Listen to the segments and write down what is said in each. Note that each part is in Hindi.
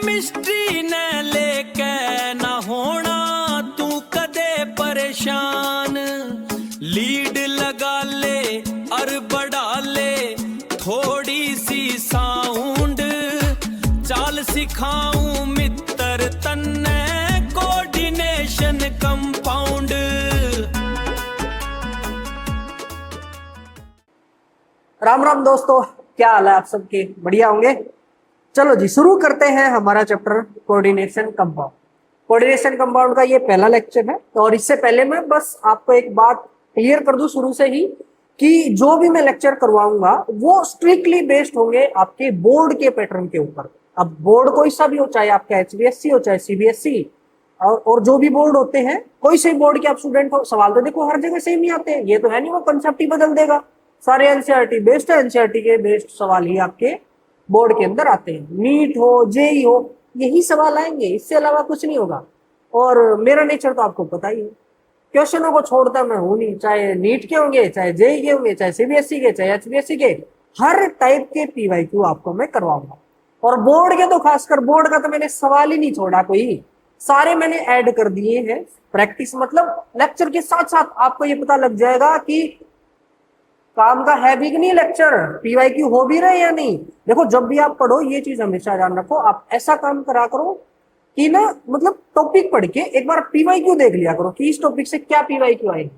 केमिस्ट्री ने लेके ना होना तू कदे परेशान, लीड लगा ले और बढ़ा ले थोड़ी सी साउंड, चाल सिखाऊं मित्र तन्ने कोऑर्डिनेशन कंपाउंड। राम राम दोस्तों, क्या हाल है आप सबके? बढ़िया होंगे। चलो जी, शुरू करते हैं हमारा chapter coordination compound. Coordination compound का ये पहला लेक्चर है। और इससे पहले मैं बस आपको एक बात क्लियर कर दूं शुरू से ही कि जो भी मैं लेक्चर करवाऊंगा वो स्ट्रिक्टली बेस्ड होंगे आपके बोर्ड के पैटर्न के ऊपर। अब बोर्ड कोई सा भी हो, चाहे आपका एचबीएससी हो चाहे सीबीएसई और जो भी बोर्ड होते हैं, कोई से बोर्ड के आप स्टूडेंट हो, सवाल तो देखो हर जगह सेम ही आते हैं। ये तो है नहीं वो कंसेप्ट ही बदल देगा। सारे एनसीईआरटी बेस्ड है, एनसीईआरटी के बेस्ड सवाल ही आपके बोर्ड के अंदर आते हैं। नीट हो, जेई हो, यही सवाल आएंगे, इससे अलावा कुछ नहीं होगा। और मेरा नेचर तो आपको पता ही है, क्वेश्चनों को छोड़ता मैं हूं नहीं। चाहे नीट के होंगे, चाहे जेई के होंगे, चाहे सीबीएसई के, चाहे एचबीएसई के, हर टाइप के पीवाईक्यू आपको मैं करवाऊंगा। और बोर्ड के तो खासकर, बोर्ड का तो मैंने सवाल ही नहीं छोड़ा कोई, सारे मैंने ऐड कर दिए हैं। प्रैक्टिस मतलब लेक्चर के साथ साथ आपको ये पता लग जाएगा कि काम का है भी कि नहीं, लेक्चर पीवाईक्यू हो भी रहे या नहीं। देखो, जब भी आप पढ़ो ये चीज हमेशा ध्यान रखो, आप ऐसा काम करा करो कि ना, मतलब टॉपिक पढ़ के एक बार पीवाईक्यू देख लिया करो कि इस टॉपिक से क्या पीवाईक्यू आएगी।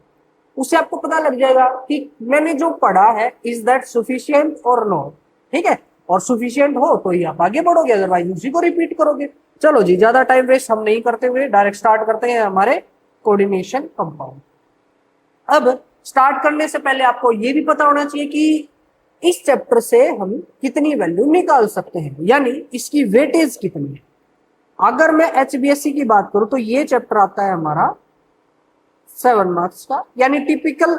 उससे आपको पता लग जाएगा कि मैंने जो पढ़ा है इज दैट सफिशिएंट और नॉट। ठीक है, और सफिशिएंट हो तो ही आप आगे बढ़ोगे, अदरवाइज उसी को रिपीट करोगे। चलो जी, ज्यादा टाइम वेस्ट हम नहीं करते हुए डायरेक्ट स्टार्ट करते हैं हमारे कोऑर्डिनेशन कंपाउंड। अब स्टार्ट करने से पहले आपको ये भी पता होना चाहिए कि इस चैप्टर से हम कितनी वैल्यू निकाल सकते हैं, यानी इसकी वेटेज कितनी है। अगर मैं एचबीएससी की बात करूं तो ये चैप्टर आता है हमारा 7 मार्क्स का, यानी टिपिकल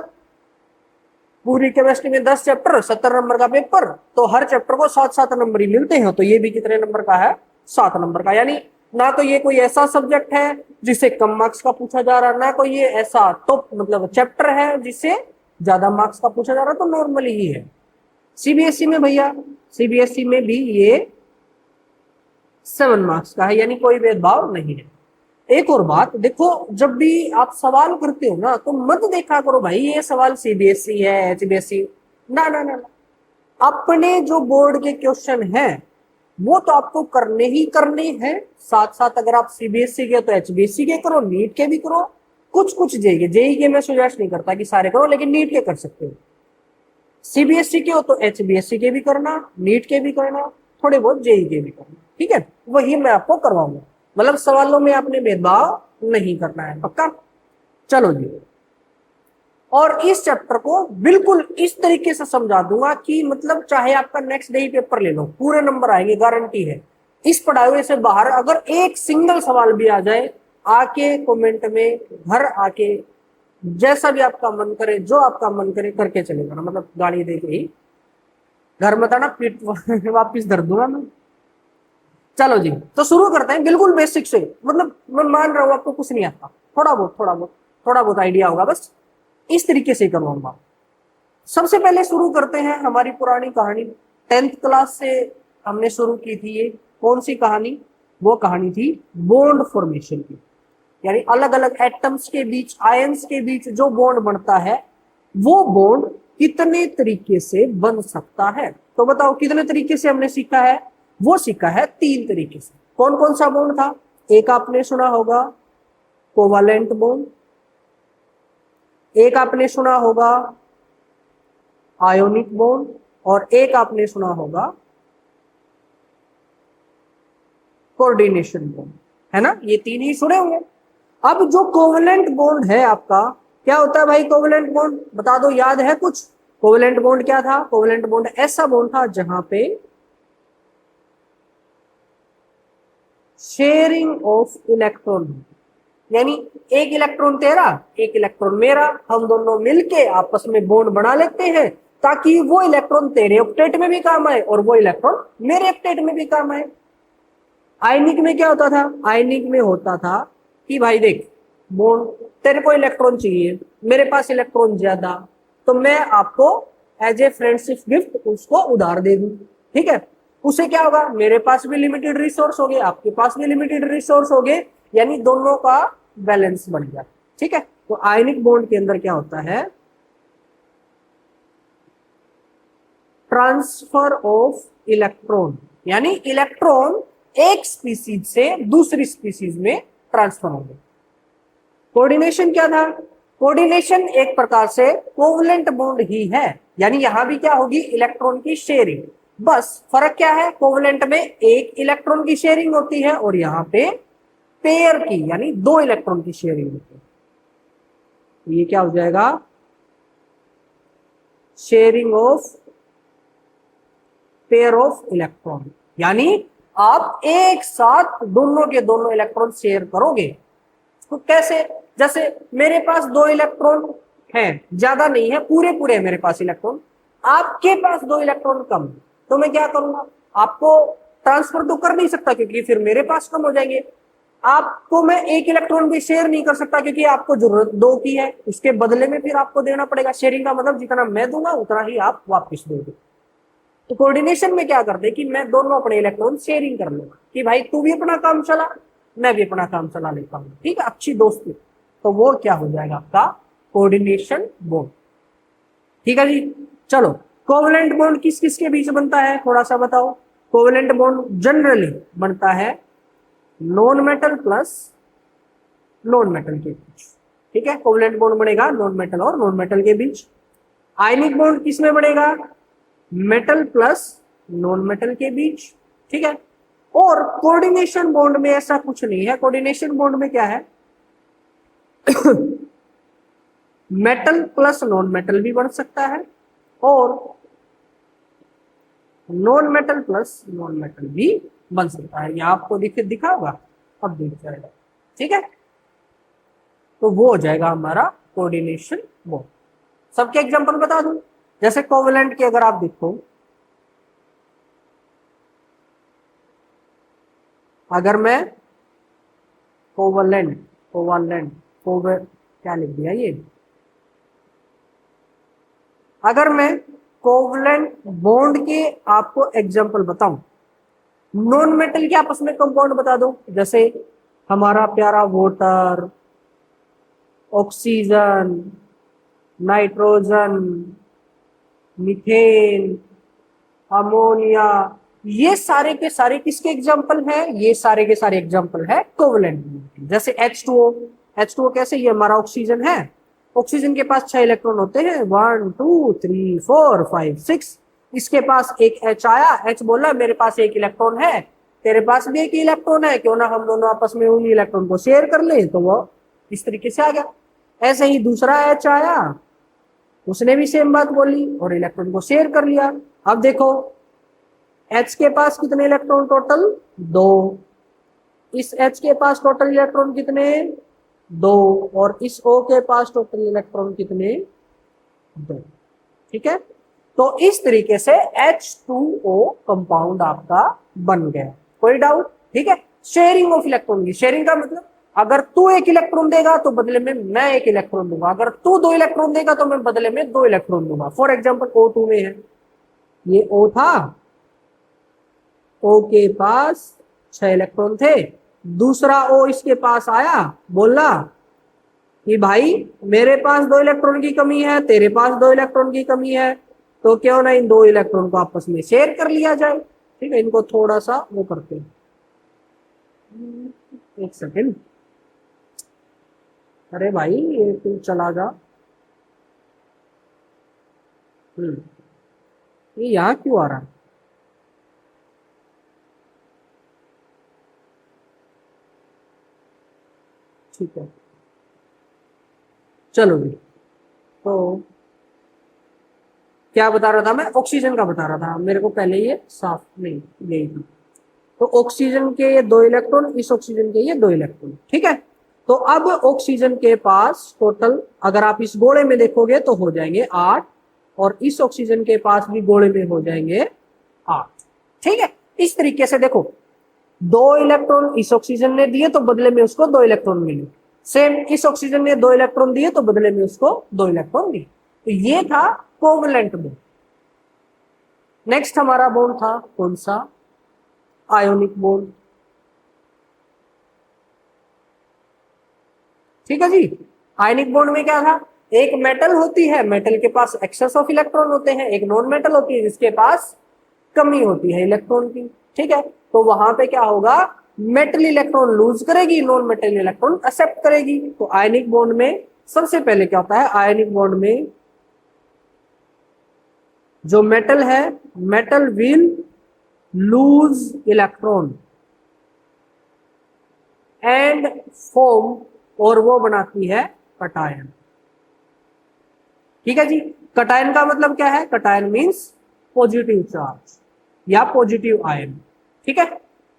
पूरी केमिस्ट्री में 10 चैप्टर 70 नंबर का पेपर, तो हर चैप्टर को 7-7 नंबर ही मिलते हैं। तो ये भी कितने नंबर का है? 7 नंबर का। यानी ना तो ये कोई ऐसा सब्जेक्ट है जिसे कम मार्क्स का पूछा जा रहा है, ना कोई ये ऐसा टॉप मतलब चैप्टर है जिससे ज्यादा मार्क्स का पूछा जा रहा है, तो नॉर्मली ही है। सीबीएसई में भैया, सीबीएसई में भी ये 7 मार्क्स का है, यानी कोई भेदभाव नहीं है। एक और बात देखो, जब भी आप सवाल करते हो ना, तो मत देखा करो भाई ये सवाल सीबीएसई है, एचबीएसई, ना ना ना। अपने जो बोर्ड के क्वेश्चन है वो तो आपको करने ही करने हैं। साथ साथ अगर आप सीबीएसई के तो एचबीएसई के करो, नीट के भी करो, कुछ जेई के मैं सुजेस्ट नहीं करता कि सारे करो, लेकिन नीट के कर सकते हो। सीबीएसई के हो तो एचबीएसई के भी करना, नीट के भी करना, थोड़े बहुत जेई के भी करना। ठीक है, वही मैं आपको करवाऊंगा। मतलब सवालों में आपने भेदभाव नहीं करना है, पक्का? चलो जी, और इस चैप्टर को बिल्कुल इस तरीके से समझा दूंगा कि मतलब चाहे आपका नेक्स्ट डे ही पेपर ले लो, पूरे नंबर आएंगे, गारंटी है। इस पढ़ाई हुए से बाहर अगर एक सिंगल सवाल भी आ जाए, आके कमेंट में घर आके जैसा भी आपका मन करे, जो आपका मन करे करके चलेगा ना, मतलब गाड़ी दे के ही घर में था ना, पीठ वापिस धर दूंगा मैं। चलो जी, तो शुरू करते हैं बिल्कुल बेसिक से। मतलब मैं मान रहा हूँ आपको कुछ नहीं आता, थोड़ा बहुत आइडिया होगा, बस इस तरीके से करवाऊंगा। सबसे पहले शुरू करते हैं हमारी पुरानी कहानी। 10th क्लास से हमने शुरू की थी ये कौन सी कहानी? वो कहानी थी बॉन्ड फॉर्मेशन की, यानी अलग अलग एटम्स के बीच, आयंस के बीच जो बॉन्ड बनता है, वो बॉन्ड कितने तरीके से बन सकता है। तो बताओ कितने तरीके से हमने सीखा है? वो सीखा है 3 तरीके से। कौन कौन सा बॉन्ड था? एक आपने सुना होगा कोवालेंट बॉन्ड, एक आपने सुना होगा आयोनिक बॉन्ड, और एक आपने सुना होगा कोऑर्डिनेशन बॉन्ड, है ना? ये 3 ही सुने होंगे। अब जो कोवलेंट बॉन्ड है आपका, क्या होता है भाई कोवलेंट बॉन्ड? बता दो, याद है कुछ? कोवलेंट बॉन्ड क्या था? कोवलेंट बॉन्ड ऐसा बॉन्ड था जहां पे शेयरिंग ऑफ इलेक्ट्रॉन, यानी एक इलेक्ट्रॉन तेरा, एक इलेक्ट्रॉन मेरा, हम दोनों मिलके आपस में बॉन्ड बना लेते हैं ताकि वो इलेक्ट्रॉन तेरे ऑक्टेट में भी काम आए और वो इलेक्ट्रॉन मेरे ऑक्टेट में भी काम आए। आयनिक में क्या होता था? आयनिक में होता था कि भाई देख, बॉन्ड तेरे को इलेक्ट्रॉन चाहिए, मेरे पास इलेक्ट्रॉन ज्यादा, तो मैं आपको एज ए फ्रेंडशिप गिफ्ट उसको उधार दे दूं। ठीक है, उसे क्या होगा, मेरे पास भी लिमिटेड रिसोर्स हो गए, आपके पास भी लिमिटेड रिसोर्स हो गए, यानी दोनों का बैलेंस बन गया। ठीक है, तो आयनिक बॉन्ड के अंदर क्या होता है, ट्रांसफर ऑफ इलेक्ट्रॉन, यानी इलेक्ट्रॉन एक स्पीसीज से दूसरी स्पीसीज में ट्रांसफर हो गए। कोऑर्डिनेशन क्या था, कोऑर्डिनेशन एक प्रकार से कोवलेंट बॉन्ड ही है, यानी यहां भी क्या होगी, इलेक्ट्रॉन की शेयरिंग। बस फर्क क्या है, कोवलेंट में एक इलेक्ट्रॉन की शेयरिंग होती है और यहाँ पे पेयर की, यानी दो इलेक्ट्रॉन की शेयरिंग होती है। तो ये क्या हो जाएगा, sharing of pair of electron, यानी आप एक साथ दोनों के दोनों इलेक्ट्रॉन शेयर करोगे। तो कैसे, जैसे मेरे पास दो इलेक्ट्रॉन हैं, ज्यादा नहीं है, पूरे पूरे मेरे पास इलेक्ट्रॉन, आपके पास दो इलेक्ट्रॉन कम, तो मैं क्या करूंगा, आपको ट्रांसफर तो कर नहीं सकता क्योंकि फिर मेरे पास कम हो जाएंगे। आपको मैं एक इलेक्ट्रॉन भी शेयर नहीं कर सकता क्योंकि आपको जरूरत दो की है, उसके बदले में फिर आपको देना पड़ेगा। शेयरिंग का मतलब जितना मैं दूंगा उतना ही आप वापस दोगे। तो कोऑर्डिनेशन में क्या करते हैं कि मैं दोनों अपने इलेक्ट्रॉन शेयरिंग कर लूंगा कि भाई तू भी अपना काम चला, मैं भी अपना काम चला लेता हूँ, ठीक है, अच्छी दोस्ती। तो वो क्या हो जाएगा आपका कोऑर्डिनेशन बॉन्ड। ठीक है जी, चलो कोवलेंट बॉन्ड किस किस के बीच बनता है थोड़ा सा बताओ। कोवलेंट बॉन्ड जनरली बनता है non metal plus non metal के बीच। ठीक है, कोवलेंट बॉन्ड बनेगा नॉन मेटल और नॉन मेटल के बीच। आयनिक बॉन्ड किस में बनेगा, मेटल प्लस नॉन मेटल के बीच। ठीक है, और कोऑर्डिनेशन बॉन्ड में ऐसा कुछ नहीं है। कोऑर्डिनेशन बॉन्ड में क्या है मेटल प्लस नॉन मेटल भी बन सकता है और non metal plus non metal भी बन सकता है। यह आपको दिखा होगा, अब दिख जाएगा। ठीक है, तो वो हो जाएगा हमारा कोऑर्डिनेशन बॉन्ड। सबके एग्जांपल बता दूं, जैसे कोवलेंट के अगर आप देखो, अगर मैं कोवलेंट क्या लिख दिया ये, अगर मैं कोवलेंट बॉन्ड के आपको एग्जांपल बताऊं, नॉन मेटल के आपस में कंपाउंड बता दो, जैसे हमारा प्यारा water, oxygen, nitrogen, methane, ammonia, ये सारे के सारे किसके एग्जाम्पल है, ये सारे के सारे एग्जाम्पल है कोवलेंट बॉन्ड। जैसे H2O कैसे, ये हमारा ऑक्सीजन है, ऑक्सीजन के पास 6 इलेक्ट्रॉन होते हैं, 1 2 3 4 5 6। इसके पास एक H आया, H बोला मेरे पास एक इलेक्ट्रॉन है, तेरे पास भी एक इलेक्ट्रॉन है, क्यों ना हम दोनों आपस में उन इलेक्ट्रॉन को शेयर कर ले, तो वो इस तरीके से आ गया। ऐसे ही दूसरा H आया, उसने भी सेम बात बोली और इलेक्ट्रॉन को शेयर कर लिया। अब देखो H के पास कितने इलेक्ट्रॉन टोटल, 2, इस H के पास टोटल इलेक्ट्रॉन कितने, 2, और इस O के पास टोटल इलेक्ट्रॉन कितने, 2। ठीक है, तो इस तरीके से H2O कंपाउंड आपका बन गया। कोई डाउट? ठीक है, शेयरिंग ऑफ इलेक्ट्रॉन की, शेयरिंग का मतलब अगर तू एक इलेक्ट्रॉन देगा तो बदले में मैं एक इलेक्ट्रॉन दूंगा, अगर तू 2 इलेक्ट्रॉन देगा तो मैं बदले में 2 इलेक्ट्रॉन दूंगा। फॉर एग्जाम्पल O2 में है, ये O था, O के पास 6 इलेक्ट्रॉन थे, दूसरा O इसके पास आया, बोला कि भाई मेरे पास 2 इलेक्ट्रॉन की कमी है, तेरे पास 2 इलेक्ट्रॉन की कमी है, तो क्यों ना इन 2 इलेक्ट्रॉन को आपस में शेयर कर लिया जाए। ठीक है, इनको थोड़ा सा वो करते हैं, एक सेकेंड, अरे भाई ये तू चला जा, ये यहाँ क्यों आ रहा है, ठीक है चलो जी। तो क्या बता रहा था मैं, ऑक्सीजन का बता रहा था, मेरे को पहले ये साफ नहीं यही था। तो ऑक्सीजन के ये 2 इलेक्ट्रॉन, इस ऑक्सीजन के ये 2 इलेक्ट्रॉन। ठीक है, तो अब ऑक्सीजन के पास टोटल अगर आप इस गोले में देखोगे तो हो जाएंगे 8, और इस ऑक्सीजन के पास भी गोले में हो जाएंगे 8। ठीक है, इस तरीके से देखो 2 इलेक्ट्रॉन इस ऑक्सीजन ने दिए तो बदले में उसको 2 इलेक्ट्रॉन मिले, सेम इस ऑक्सीजन ने 2 इलेक्ट्रॉन दिए तो बदले में उसको 2 इलेक्ट्रॉन दिए। तो ये था कोवलेंट बॉन्ड। नेक्स्ट हमारा बॉन्ड था कौन सा, आयोनिक बॉन्ड। ठीक है जी। आयनिक बॉन्ड में क्या था, एक मेटल होती है, मेटल के पास एक्सेस ऑफ इलेक्ट्रॉन होते हैं, एक नॉन मेटल होती है जिसके पास कमी होती है इलेक्ट्रॉन की। ठीक है, तो वहां पे क्या होगा, मेटल इलेक्ट्रॉन लूज करेगी, नॉन मेटल इलेक्ट्रॉन एक्सेप्ट करेगी। तो आयनिक बॉन्ड में सबसे पहले क्या होता है, आयनिक बॉन्ड में जो मेटल है, metal will lose electron and form, और वो बनाती है कटायन। ठीक है जी। कटायन का मतलब क्या है, कटायन मींस पॉजिटिव चार्ज या पॉजिटिव आयन। ठीक है,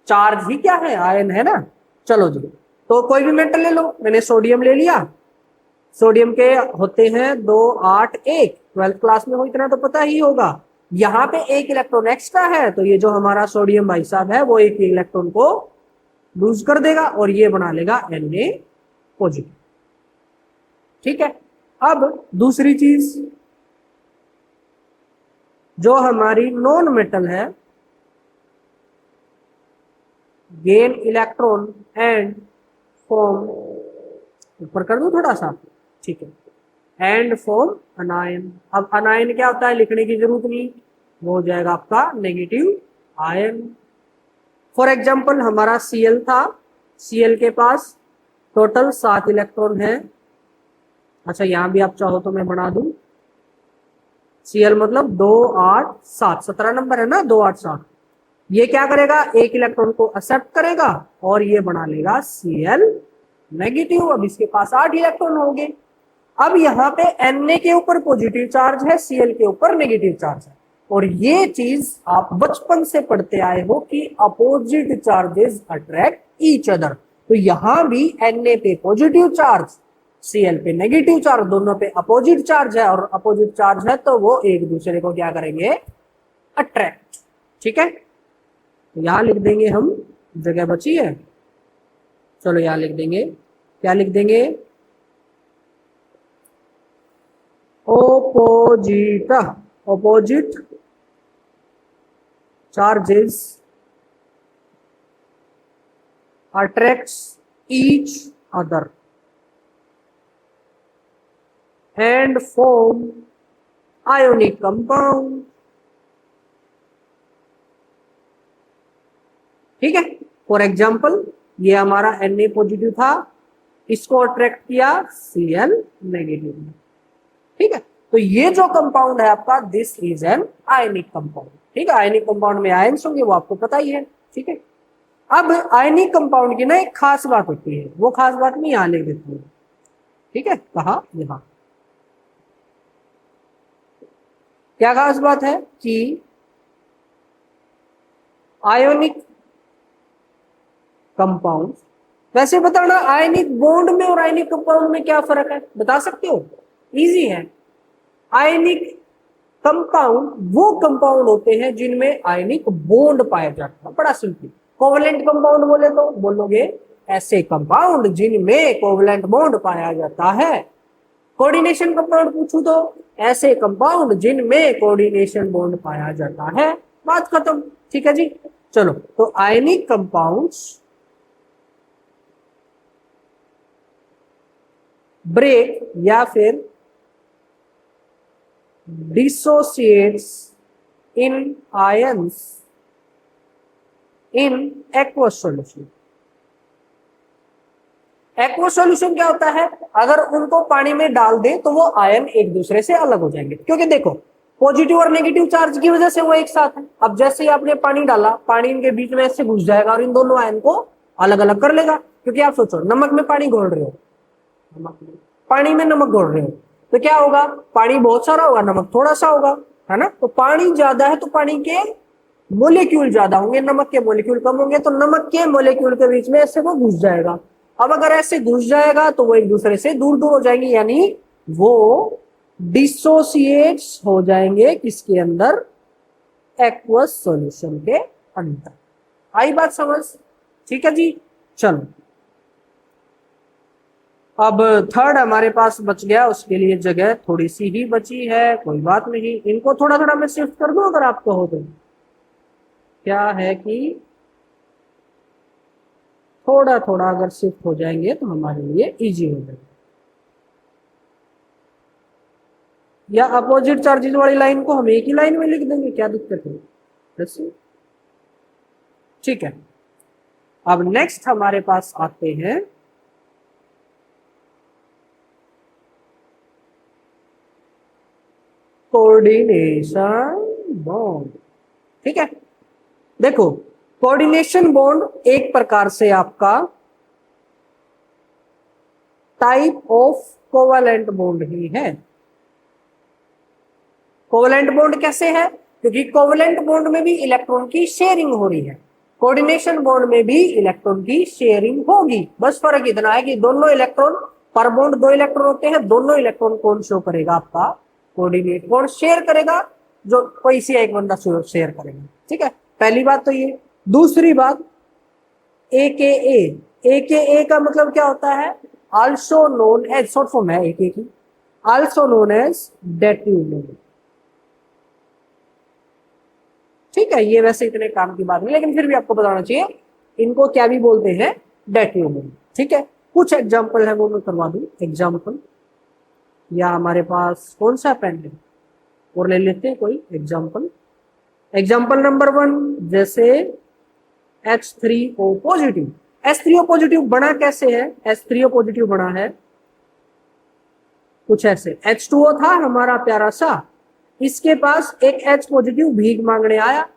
चार्ज ही क्या है, आयन है ना। चलो जी, तो कोई भी मेटल ले लो, मैंने सोडियम ले लिया। सोडियम के होते हैं 2 8 1, 12th क्लास में हो, इतना तो पता ही होगा। यहाँ पे एक इलेक्ट्रॉन एक्स्ट्रा है, तो ये जो हमारा सोडियम भाई साहब है वो एक इलेक्ट्रॉन को लूज कर देगा और ये बना लेगा Na पॉजिटिव। ठीक है, अब दूसरी चीज, जो हमारी नॉन मेटल है, गेन इलेक्ट्रॉन एंड फॉर्म, ऊपर कर दो थोड़ा सा, ठीक है, एंड फॉर्म अनायन। अब अनायन क्या होता है, लिखने की जरूरत नहीं, वो हो जाएगा आपका नेगेटिव आयन। फॉर एग्जाम्पल हमारा Cl था, Cl के पास टोटल 7 इलेक्ट्रॉन है। अच्छा, यहां भी आप चाहो तो मैं बना दूं, Cl मतलब 2 8 7, 17 नंबर है ना, 2 8 7। ये क्या करेगा, एक इलेक्ट्रॉन को एक्सेप्ट करेगा और ये बना लेगा Cl नेगेटिव। अब इसके पास 8 इलेक्ट्रॉन होंगे। अब यहाँ पे Na के ऊपर पॉजिटिव चार्ज है, Cl के ऊपर नेगेटिव चार्ज है, और ये चीज आप बचपन से पढ़ते आए हो कि opposite charges attract each other. तो यहां भी Na पे पॉजिटिव चार्ज, Cl पे नेगेटिव चार्ज, दोनों पे अपोजिट चार्ज है, और अपोजिट चार्ज है तो वो एक दूसरे को क्या करेंगे, अट्रैक्ट। ठीक है, तो यहां लिख देंगे हम, जगह बची है, चलो यहां लिख देंगे, क्या लिख देंगे, opposite, opposite charges attracts each other and form ionic compound। ठीक है, फॉर एग्जाम्पल ये हमारा Na पॉजिटिव था, इसको अट्रैक्ट किया Cl नेगेटिव। ठीक है, तो ये जो कंपाउंड है आपका, this is an ionic compound. ठीक है, आयनिक कंपाउंड में आयन्स होंगे, वो आपको पता ही है। ठीक है, अब आयनिक कंपाउंड की ना एक खास बात होती है, वो खास बात मैं यहां लिख देती हूँ। ठीक है, कहा यहां क्या खास बात है कि आयोनिक कंपाउंड, वैसे बताना आयनिक बॉन्ड में और आयनिक कंपाउंड में क्या फर्क है, बता सकते हो, इजी है। आयनिक कंपाउंड वो कंपाउंड होते हैं जिनमें आयनिक बॉन्ड पाया जाता है, बड़ा सिंपल। कोवलेंट कंपाउंड बोले तो बोलोगे ऐसे कंपाउंड जिनमें कोवलेंट बॉन्ड पाया जाता है। कोऑर्डिनेशन कंपाउंड पूछूं तो ऐसे कंपाउंड जिनमें कोऑर्डिनेशन बॉन्ड पाया जाता है, बात खत्म। ठीक है जी, चलो, तो आयनिक कंपाउंड्स ब्रेक या फिर dissociates in ions in aqueous solution. Aqueous solution क्या होता है, अगर उनको पानी में डाल दे तो वो आयन एक दूसरे से अलग हो जाएंगे, क्योंकि देखो पॉजिटिव और नेगेटिव चार्ज की वजह से वो एक साथ है। अब जैसे ही आपने पानी डाला, पानी इनके बीच में ऐसे घुस जाएगा और इन दोनों आयन को अलग अलग कर लेगा। क्योंकि आप सोचो, नमक में पानी घोल रहे हो, पानी में नमक घोल रहे हो, तो क्या होगा, पानी बहुत सारा होगा, नमक थोड़ा सा होगा, है ना। तो पानी ज्यादा है तो पानी के मोलिक्यूल ज्यादा होंगे, नमक के मोलिक्यूल कम होंगे, तो नमक के मोलिक्यूल के बीच में ऐसे वो घुस जाएगा। अब अगर ऐसे घुस जाएगा तो वो एक दूसरे से दूर दूर हो जाएंगे, यानी वो डिसोसिएट्स हो जाएंगे किसके अंदर, एक्वस सॉल्यूशन के अंदर। आई बात समझ? ठीक है जी, चलो अब थर्ड हमारे पास बच गया, उसके लिए जगह थोड़ी सी ही बची है, कोई बात नहीं, इनको थोड़ा थोड़ा मैं शिफ्ट कर दूं अगर आपको हो तो। क्या है कि थोड़ा थोड़ा अगर शिफ्ट हो जाएंगे तो हमारे लिए इजी हो जाएगा। या अपोजिट चार्जेस वाली लाइन को हम एक ही लाइन में लिख देंगे, क्या दिक्कत है? जैसे ठीक है। अब नेक्स्ट हमारे पास आते हैं कोऑर्डिनेशन बॉन्ड। ठीक है, देखो कोऑर्डिनेशन बॉन्ड एक प्रकार से आपका टाइप ऑफ कोवैलेंट बॉन्ड ही है। कोवैलेंट बॉन्ड कैसे है? क्योंकि कोवैलेंट बॉन्ड में भी इलेक्ट्रॉन की शेयरिंग हो रही है, कोऑर्डिनेशन बॉन्ड में भी इलेक्ट्रॉन की शेयरिंग होगी। बस फर्क इतना है कि दोनों इलेक्ट्रॉन पर बॉन्ड 2 इलेक्ट्रॉन होते हैं, दोनों इलेक्ट्रॉन कौन शो करेगा? आपका कोऑर्डिनेट बॉन्ड शेयर करेगा, जो कोई सी एक बंदा शेयर करेगा। ठीक है, पहली बात तो ये। दूसरी बात AKA का मतलब क्या होता है? Also known as, short form है AKA की, also known as dative moment. ठीक है, ये वैसे इतने काम की बात नहीं, लेकिन फिर भी आपको बताना चाहिए इनको क्या भी बोलते हैं, डेटिव मोमेंट। ठीक है, कुछ एग्जांपल है वो मैं करवा दूं। एग्जांपल, या हमारे पास कौन सा पेन है और ले लेते हैं कोई एग्जांपल। एग्जांपल नंबर 1, जैसे H3O पॉजिटिव। H3O पॉजिटिव बना कैसे है? H3O पॉजिटिव बना है कुछ ऐसे, H2O था हमारा प्यारा सा, इसके पास एक H पॉजिटिव भीख मांगने आया।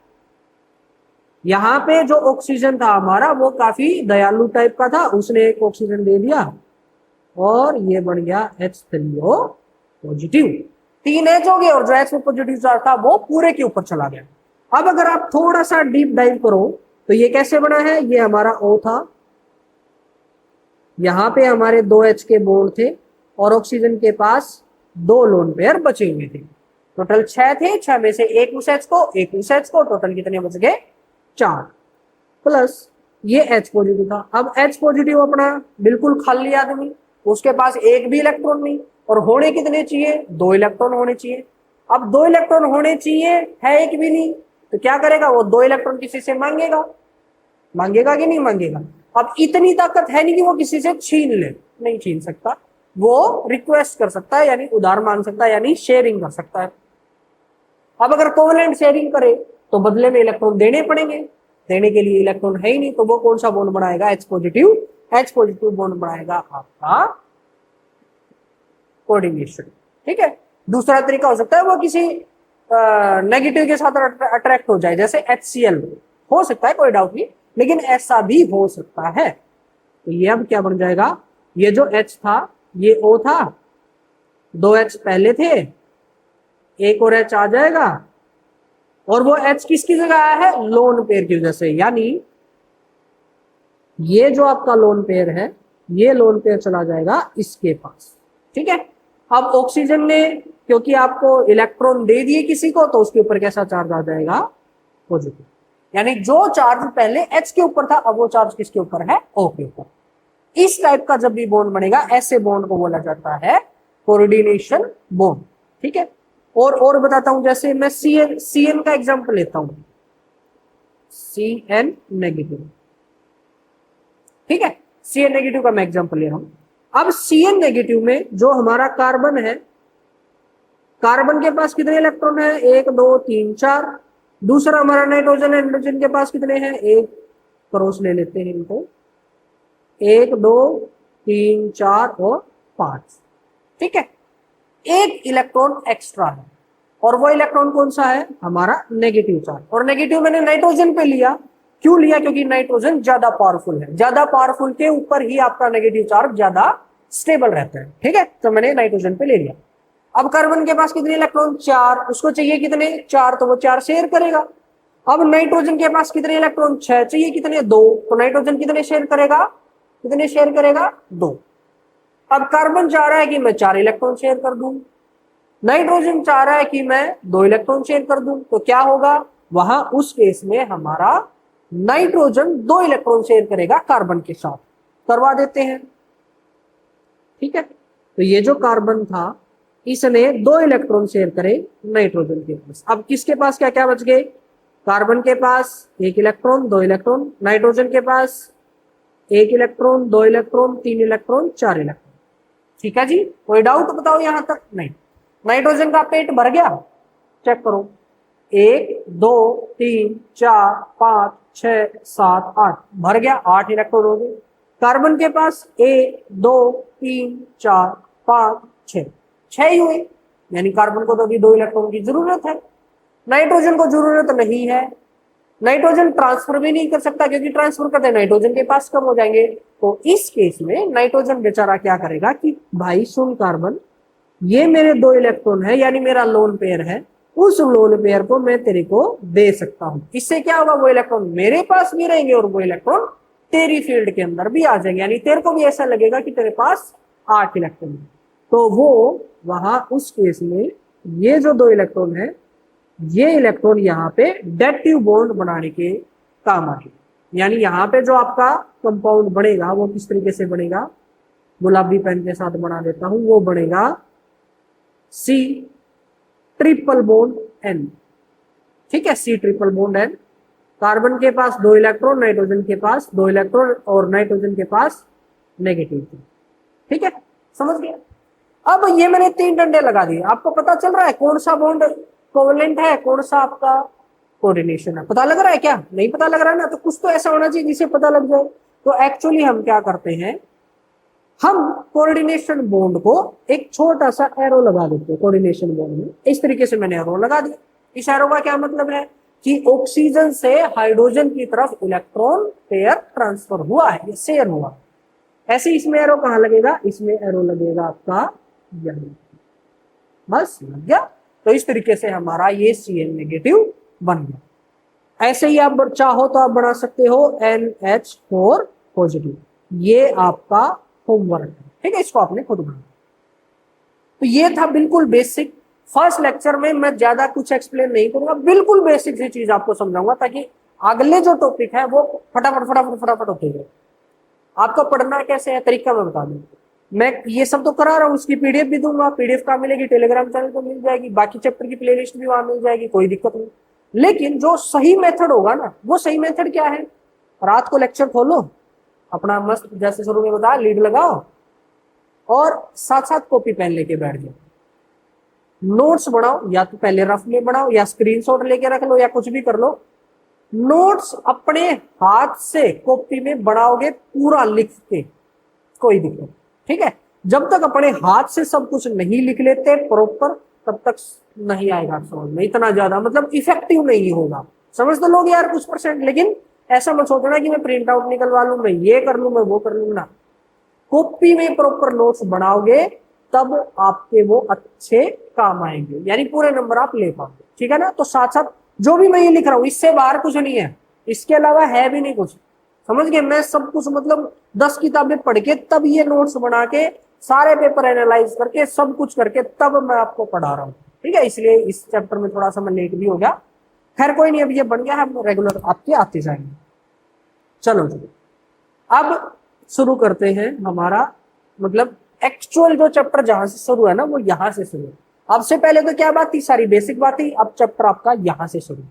यहां पे जो ऑक्सीजन था हमारा वो काफी दयालु टाइप का था, उसने एक ऑक्सीजन दे दिया और ये बन गया H3O पॉजिटिव। 3 H हो गए और जो H पॉजिटिव चार्ज था वो पूरे के ऊपर चला गया। अब अगर आप थोड़ा सा डीप डाइव करो तो ये कैसे बना है? ये हमारा O था, यहां पे हमारे 2 H के बॉन्ड थे और ऑक्सीजन के पास 2 लोन पेयर बचे हुए थे। टोटल 6 थे, 6 में से एक उस H को, एक उस H को, टोटल कितने बच गए? 4। प्लस ये H पॉजिटिव था। अब H पॉजिटिव अपना बिल्कुल खाली आदमी, उसके पास एक भी इलेक्ट्रॉन नहीं, और होने कितने चाहिए? 2 इलेक्ट्रॉन होने चाहिए। अब 2 इलेक्ट्रॉन होने चाहिए, है एक भी नहीं, तो क्या करेगा? वो 2 इलेक्ट्रॉन किसी से मांगेगा, मांगेगा कि नहीं मांगेगा? अब इतनी ताकत है नहीं कि वो किसी से छीन ले, नहीं छीन सकता, वो रिक्वेस्ट कर सकता है, यानी उधार मांग सकता है, यानी शेयरिंग कर सकता है। अब अगर कोवैलेंट शेयरिंग करे तो बदले में इलेक्ट्रॉन देने पड़ेंगे, देने के लिए इलेक्ट्रॉन है ही नहीं, तो वो कौन सा बॉन्ड बनाएगा? H पॉजिटिव बॉन्ड बनाएगा आपका कोऑर्डिनेशन। ठीक है, दूसरा तरीका हो सकता है वो किसी नेगेटिव के साथ अट्रैक्ट हो जाए, जैसे HCl हो सकता है, कोई डाउट नहीं, लेकिन ऐसा भी हो सकता है। तो ये अब क्या बन जाएगा? ये जो H था ये O था, 2 H पहले थे, एक और H आ जाएगा, और वो H किसकी जगह आया है? लोन पेयर की वजह से, यानी ये जो आपका लोन पेयर है, ये लोन पेयर चला जाएगा इसके पास। ठीक है, अब ऑक्सीजन ने क्योंकि आपको इलेक्ट्रॉन दे दिए किसी को, तो उसके ऊपर कैसा चार्ज आ जाएगा? पॉजिटिव। यानी जो चार्ज पहले H के ऊपर था, अब वो चार्ज किसके ऊपर है? O के ऊपर। इस टाइप का जब भी बॉन्ड बनेगा, ऐसे बॉन्ड को बोला जाता है कोऑर्डिनेशन बॉन्ड। ठीक है, और बताता हूं, जैसे मैं CN का एग्जांपल लेता हूं, CN नेगेटिव। ठीक है, CN नेगेटिव का मैं एग्जांपल ले रहा हूं। अब CN नेगेटिव में जो हमारा कार्बन है, कार्बन के पास कितने इलेक्ट्रॉन है? 1 2 3 4। दूसरा हमारा नाइट्रोजन है, नाइट्रोजन के पास कितने हैं? 1, क्रॉस ले लेते हैं इनको, 1 2 3 4 और 5। ठीक है, एक इलेक्ट्रॉन एक्स्ट्रा है, और वो इलेक्ट्रॉन कौन सा है? हमारा नेगेटिव चार्ज। और नेगेटिव मैंने नाइट्रोजन पे लिया, क्यों लिया? क्योंकि नाइट्रोजन ज्यादा पावरफुल है, ज्यादा पावरफुल के ऊपर ही आपका नेगेटिव चार्ज ज्यादा स्टेबल रहता है। ठीक है, तो मैंने नाइट्रोजन पे ले लिया। अब कार्बन के पास कितने इलेक्ट्रॉन? 4, उसको चाहिए कितने? 4, तो वो 4 शेयर करेगा। अब नाइट्रोजन के पास कितने इलेक्ट्रॉन? 6, चाहिए कितने? 2, तो नाइट्रोजन कितने शेयर करेगा? कितने शेयर करेगा? 2। अब कार्बन चाह रहा है कि मैं 4 इलेक्ट्रॉन शेयर कर दूं, नाइट्रोजन चाह रहा है कि मैं 2 इलेक्ट्रॉन शेयर कर दूं, तो क्या होगा? वहां उस केस में हमारा नाइट्रोजन 2 इलेक्ट्रॉन शेयर करेगा कार्बन के साथ, करवा देते हैं। ठीक है, तो ये जो कार्बन था इसने 2 इलेक्ट्रॉन शेयर करे नाइट्रोजन के पास। अब किसके पास क्या क्या बच गए? कार्बन के पास 1 इलेक्ट्रॉन, 2 इलेक्ट्रॉन, नाइट्रोजन के पास 1 इलेक्ट्रॉन, 2 इलेक्ट्रॉन, 3 इलेक्ट्रॉन, 4 इलेक्ट्रॉन। ठीक है जी, कोई डाउट बताओ यहां तक? नहीं। नाइट्रोजन का पेट भर गया, चेक करो। 1 2 3 4 5 6 7 8 भर गया, 8 इलेक्ट्रॉन हो गए। कार्बन के पास 1 2 3 4 5 6 ही हुए, यानी कार्बन को तो अभी 2 इलेक्ट्रॉन की जरूरत है। नाइट्रोजन को जरूरत नहीं है। नाइट्रोजन ट्रांसफर भी नहीं कर सकता, क्योंकि ट्रांसफर करते नाइट्रोजन के पास कम हो जाएंगे। तो इस केस में नाइट्रोजन बेचारा क्या करेगा कि भाई सुन कार्बन, ये मेरे 2 इलेक्ट्रॉन है, यानी मेरा लोन पेयर है, उस लोन पेयर को मैं तेरे को दे सकता हूं। इससे क्या होगा, वो इलेक्ट्रॉन मेरे पास भी रहेंगे और वो इलेक्ट्रॉन तेरी फील्ड के अंदर भी आ जाएंगे, यानी तेरे को भी ऐसा लगेगा कि तेरे पास 8 इलेक्ट्रॉन है। तो वो वहां उस केस में ये जो 2 इलेक्ट्रॉन है, ये इलेक्ट्रॉन यहाँ पे डेटिव बॉन्ड बनाने के काम आएंगे। यानी यहाँ पे जो आपका कंपाउंड बनेगा वो किस तरीके से बनेगा, गुलाबी पेन के साथ बना देता हूं, वो बनेगा C ट्रिपल बॉन्ड N। ठीक है, C triple bond N। Carbon के पास 2 इलेक्ट्रॉन, नाइट्रोजन के पास 2 इलेक्ट्रॉन और नाइट्रोजन के पास नेगेटिव। ठीक है, समझ गया। अब ये मैंने 3 डंडे लगा दिए, आपको पता चल रहा है कौन सा बॉन्ड कोवेलेंट है, कौन सा आपका कोऑर्डिनेशन है? पता लग रहा है क्या? नहीं पता लग रहा है ना, तो कुछ तो ऐसा होना चाहिए जिसे पता लग जाए। तो एक्चुअली हम क्या करते हैं, हम कोऑर्डिनेशन बॉन्ड को एक छोटा सा एरो लगा देते हैं कोऑर्डिनेशन बॉन्ड में। इस तरीके से मैंने एरो लगा दिया। इस एरो का क्या मतलब है कि ऑक्सीजन से हाइड्रोजन की तरफ इलेक्ट्रॉन पेयर ट्रांसफर हुआ है, ये शेयर हुआ। ऐसे इसमें एरो कहां लगेगा, इसमें एरो लगेगा आपका यहां, बस लग गया। तो इस तरीके से हमारा ये Cn नेगेटिव बन गया। ऐसे ही आप चाहो तो आप बना सकते हो NH4 पॉजिटिव। ये आपका होमवर्क है, ठीक है, इसको आपने खुद बनाना। तो ये था बिल्कुल बेसिक। फर्स्ट लेक्चर में मैं ज्यादा कुछ एक्सप्लेन नहीं करूंगा, बिल्कुल बेसिक सी चीज आपको समझाऊंगा, ताकि अगले जो टॉपिक है वो फटाफट फटाफट फटाफट होते जाए। आपको पढ़ना कैसे है तरीका मैं बता दूंगा। मैं ये सब तो करा रहा हूँ, उसकी पीडीएफ भी दूंगा, पीडीएफ कहाँ मिलेगी, टेलीग्राम चैनल पर मिल जाएगी, बाकी चैप्टर की प्लेलिस्ट भी वहां मिल जाएगी, कोई दिक्कत नहीं। लेकिन जो सही मेथड होगा ना, वो सही मेथड क्या है, रात को लेक्चर खोलो अपना मस्त, जैसे शुरू में बताया, लीड लगाओ और साथ साथ कॉपी पेन लेके बैठ जाओ, नोट्स बनाओ, या तो पहले रफ में बनाओ या स्क्रीनशॉट लेके रख लो या कुछ भी कर लो। नोट्स अपने हाथ से कॉपी में बनाओगे पूरा लिख के, कोई दिक्कत, ठीक है। जब तक अपने हाथ से सब कुछ नहीं लिख लेते प्रॉपर, तब तक नहीं आएगा समझ में, इतना ज्यादा मतलब इफेक्टिव नहीं होगा। समझ तो लोग यार कुछ %, लेकिन ऐसा मत सोचना कि मैं प्रिंट आउट निकलवा लूं, मैं ये कर लूं, मैं वो कर लूं ना। कॉपी में प्रॉपर नोट्स बनाओगे तब आपके वो अच्छे काम आएंगे, यानी पूरे नंबर आप ले पाओगे, ठीक है ना। तो साथ साथ जो भी मैं ये लिख रहा हूँ इससे बाहर कुछ नहीं है, इसके अलावा है भी नहीं कुछ, समझ गए। मैं सब कुछ मतलब 10 किताबें पढ़ के तब ये नोट्स बना के सारे पेपर एनालाइज करके सब कुछ करके तब मैं आपको पढ़ा रहा हूँ, ठीक है। इसलिए इस चैप्टर में थोड़ा सा मैं लेट भी हो गया, खैर कोई नहीं, अब ये बन गया है, हम रेगुलर आपके आते जाएंगे। चलो जी, अब शुरू करते हैं हमारा मतलब एक्चुअल जो चैप्टर जहां से शुरू है ना, वो यहां से शुरू है। अब से पहले तो क्या बात थी, सारी बेसिक बात थी, अब चैप्टर आपका यहां से शुरू।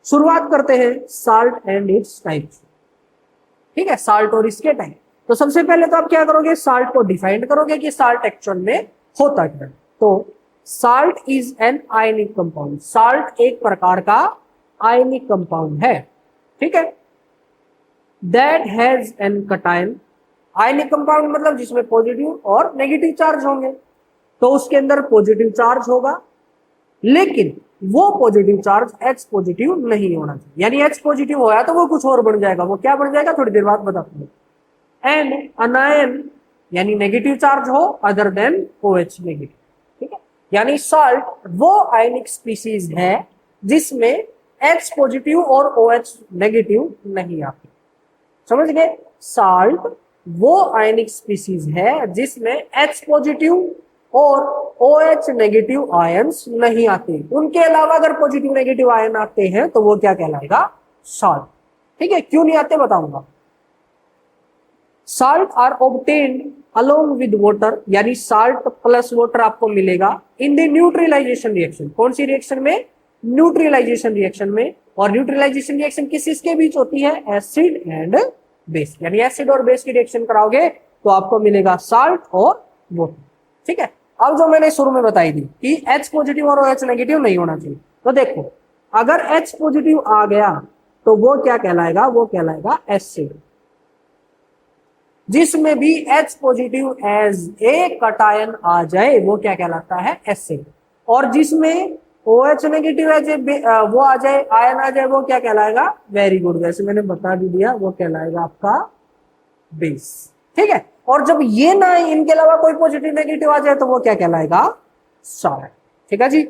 शुरुआत करते हैं साल्ट एंड इट्स टाइप्स, ठीक है, साल्ट और इसके टाइप। तो सबसे पहले तो आप क्या करोगे, साल्ट को डिफाइन करोगे कि साल्ट एक्चुअल में होता क्या है। तो salt is an ionic compound, salt एक प्रकार का आयनिक कंपाउंड है, ठीक है। That has an cation, ionic compound मतलब जिसमें पॉजिटिव और नेगेटिव चार्ज होंगे, तो उसके अंदर पॉजिटिव चार्ज होगा, लेकिन वो पॉजिटिव चार्ज H पॉजिटिव नहीं होना चाहिए, यानी H पॉजिटिव होया तो वो कुछ और बन जाएगा। वो क्या बन जाएगा थोड़ी देर बाद बताता हूँ। एंड अनायन यानी नेगेटिव चार्ज हो अदर देन OH नेगेटिव, ठीक है। यानी साल्ट वो आयनिक स्पीसीज है जिसमें H पॉजिटिव और OH नेगेटिव नहीं आती, समझ गए। साल्ट वो आयनिक स्पीसीज है जिसमें H पॉजिटिव और OH नेगेटिव आयंस नहीं आते, उनके अलावा अगर पॉजिटिव नेगेटिव आयन आते हैं तो वो क्या कहलाएगा, साल्ट, ठीक है। क्यों नहीं आते बताऊंगा। Salt are obtained along with water, यानी साल्ट प्लस वाटर आपको मिलेगा इन द न्यूट्रलाइजेशन रिएक्शन। कौन सी रिएक्शन में, न्यूट्रलाइजेशन रिएक्शन में। और न्यूट्रलाइजेशन रिएक्शन किस के बीच होती है, एसिड एंड बेस, यानी एसिड और बेस की रिएक्शन कराओगे तो आपको मिलेगा साल्ट और वाटर। ठीक है, अब जो मैंने शुरू में बताई थी कि H पॉजिटिव और OH नेगेटिव नहीं होना चाहिए, तो देखो अगर H पॉजिटिव आ गया तो वो क्या कहलाएगा, वो कहलाएगा एसिड। जिसमें भी H positive as a cation आ जाए वो क्या कहलाता है, एसिड। और जिसमें OH नेगेटिव एज ए वो आ जाए, आयन आ जाए, वो क्या कहलाएगा, वेरी गुड, वैसे मैंने बता भी दिया, वो कहलाएगा आपका बेस। ठीक है, और जब ये ना इनके अलावा कोई पॉजिटिव नेगेटिव आ जाए तो वो क्या कहलाएगा, सॉल्ट। ठीक है जी,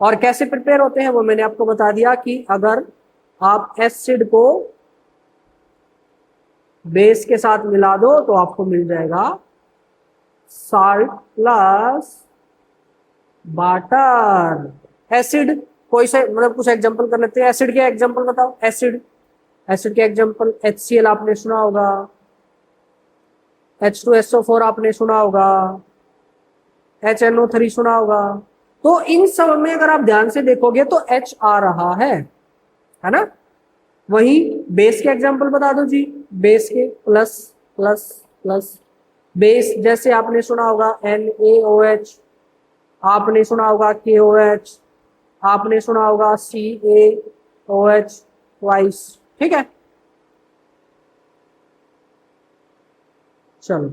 और कैसे प्रिपेयर होते हैं वो मैंने आपको बता दिया कि अगर आप एसिड को बेस के साथ मिला दो तो आपको मिल जाएगा साल्ट प्लस वाटर। एसिड कोई से मतलब कुछ एग्जांपल कर लेते हैं, एसिड के एग्जांपल बताओ। एसिड के एग्जांपल HCl आपने सुना होगा, H2SO4 आपने सुना होगा, HNO3 सुना होगा। तो इन सब में अगर आप ध्यान से देखोगे तो H आ रहा है ना। वही बेस के एग्जांपल बता दो जी, बेस के प्लस प्लस प्लस। बेस जैसे आपने सुना होगा NaOH, आपने सुना होगा KOH, आपने सुना होगा CaOH ट्वाइस। ठीक है, चलो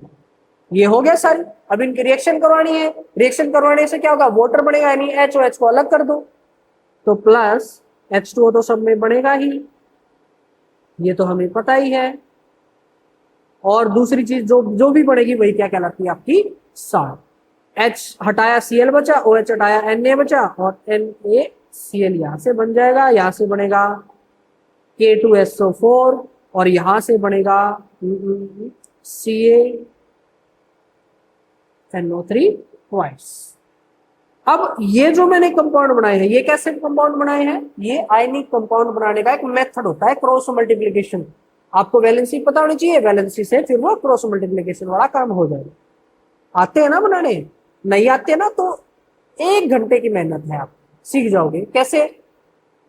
ये हो गया सारी। अब इनकी रिएक्शन करवानी है, रिएक्शन करवाने से क्या होगा, वाटर बनेगा, यानी HOH को अलग कर दो तो प्लस H2O तो सब में बनेगा ही, ये तो हमें पता ही है। और दूसरी चीज जो भी बढ़ेगी वही क्या कहलाती है, आपकी साल्ट। H हटाया Cl बचा, OH हटाया Na बचा, और NaCl यहां से बन जाएगा, यहां से बनेगा K2SO4 और यहां से बनेगा CaNO3 ट्वाइस। अब ये जो मैंने कंपाउंड बनाए हैं, ये कैसे कंपाउंड बनाए हैं, ये आयनिक कंपाउंड बनाने का एक मेथड होता है, क्रॉस मल्टीप्लिकेशन। आपको वैलेंसी पता होनी चाहिए, वैलेंसी से फिर वो क्रॉस मल्टीप्लिकेशन वाला काम हो जाएगा। आते हैं ना बनाने, नहीं आते ना तो 1 घंटे की मेहनत है, आप सीख जाओगे कैसे।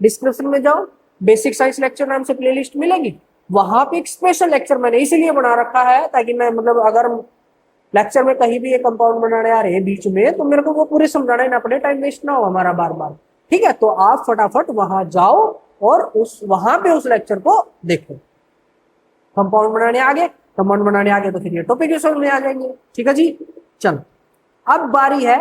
डिस्क्रिप्शन में जाओ, बेसिक साइंस लेक्चर नाम से प्लेलिस्ट मिलेगी, वहां पे एक स्पेशल लेक्चर मैंने इसीलिए बना रखा है ताकि मैं मतलब अगर लेक्चर में कहीं भी ये कंपाउंड बनाने आ रहे हैं बीच में तो मेरे को वो पूरे समझाना ना पड़े, टाइम वेस्ट ना हो हमारा बार बार। ठीक है, तो आप फटाफट वहां जाओ और वहां पे उस लेक्चर को देखो। कंपाउंड बनाने आगे, कंपाउंड बनाने आगे तो फिर ये टॉपिक भी समझ में आ जाएंगे। ठीक है जी, चलो अब बारी है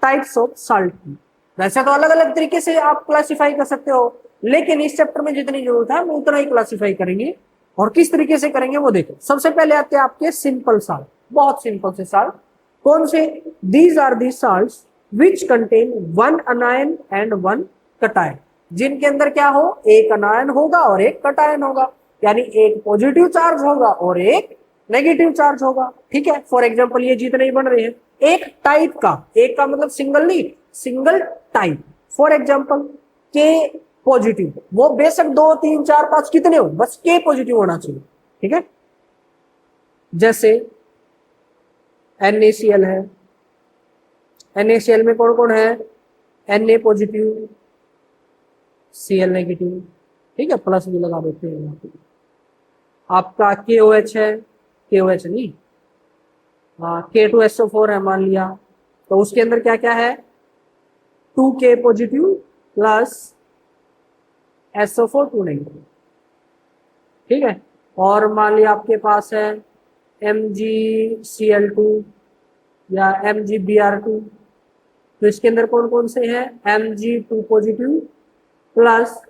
टाइप्स ऑफ साल्ट की। वैसे तो अलग अलग तरीके से आप क्लासिफाई कर सकते हो, लेकिन इस चैप्टर में जितनी जरूरत है हम उतना ही क्लासिफाई करेंगे। और किस तरीके से करेंगे वो देखो। सबसे पहले आते हैं आपके सिंपल साल्ट, बहुत सिंपल से साल्ट। कौन से, these are the salts which contain 1 anion and 1 cation, जिनके अंदर क्या हो, एक अनायन होगा और एक कटायन होगा, यानी एक पॉजिटिव चार्ज होगा और एक नेगेटिव चार्ज होगा। ठीक है, फॉर एग्जाम्पल ये जितने ही बन रहे हैं, एक टाइप का, एक का मतलब सिंगल नहीं, सिंगल टाइप। फॉर एग्जाम्पल के पॉजिटिव, वो बेशक 2 3 4 5 कितने हो, बस के पॉजिटिव होना चाहिए। ठीक है, जैसे NaCl है, NaCl में कौन कौन है, Na पॉजिटिव, Cl नेगेटिव। ठीक है, प्लस भी लगा देते हैं यहाँ पे। आपका KOH है, KOH नहीं, K2SO4 है मान लिया, तो उसके अंदर क्या क्या है, 2K positive plus SO4 2 negative. ठीक है, और मान लिया आपके पास है MgCl2 या MgBr2, तो इसके अंदर कौन कौन से हैं, Mg2 positive plus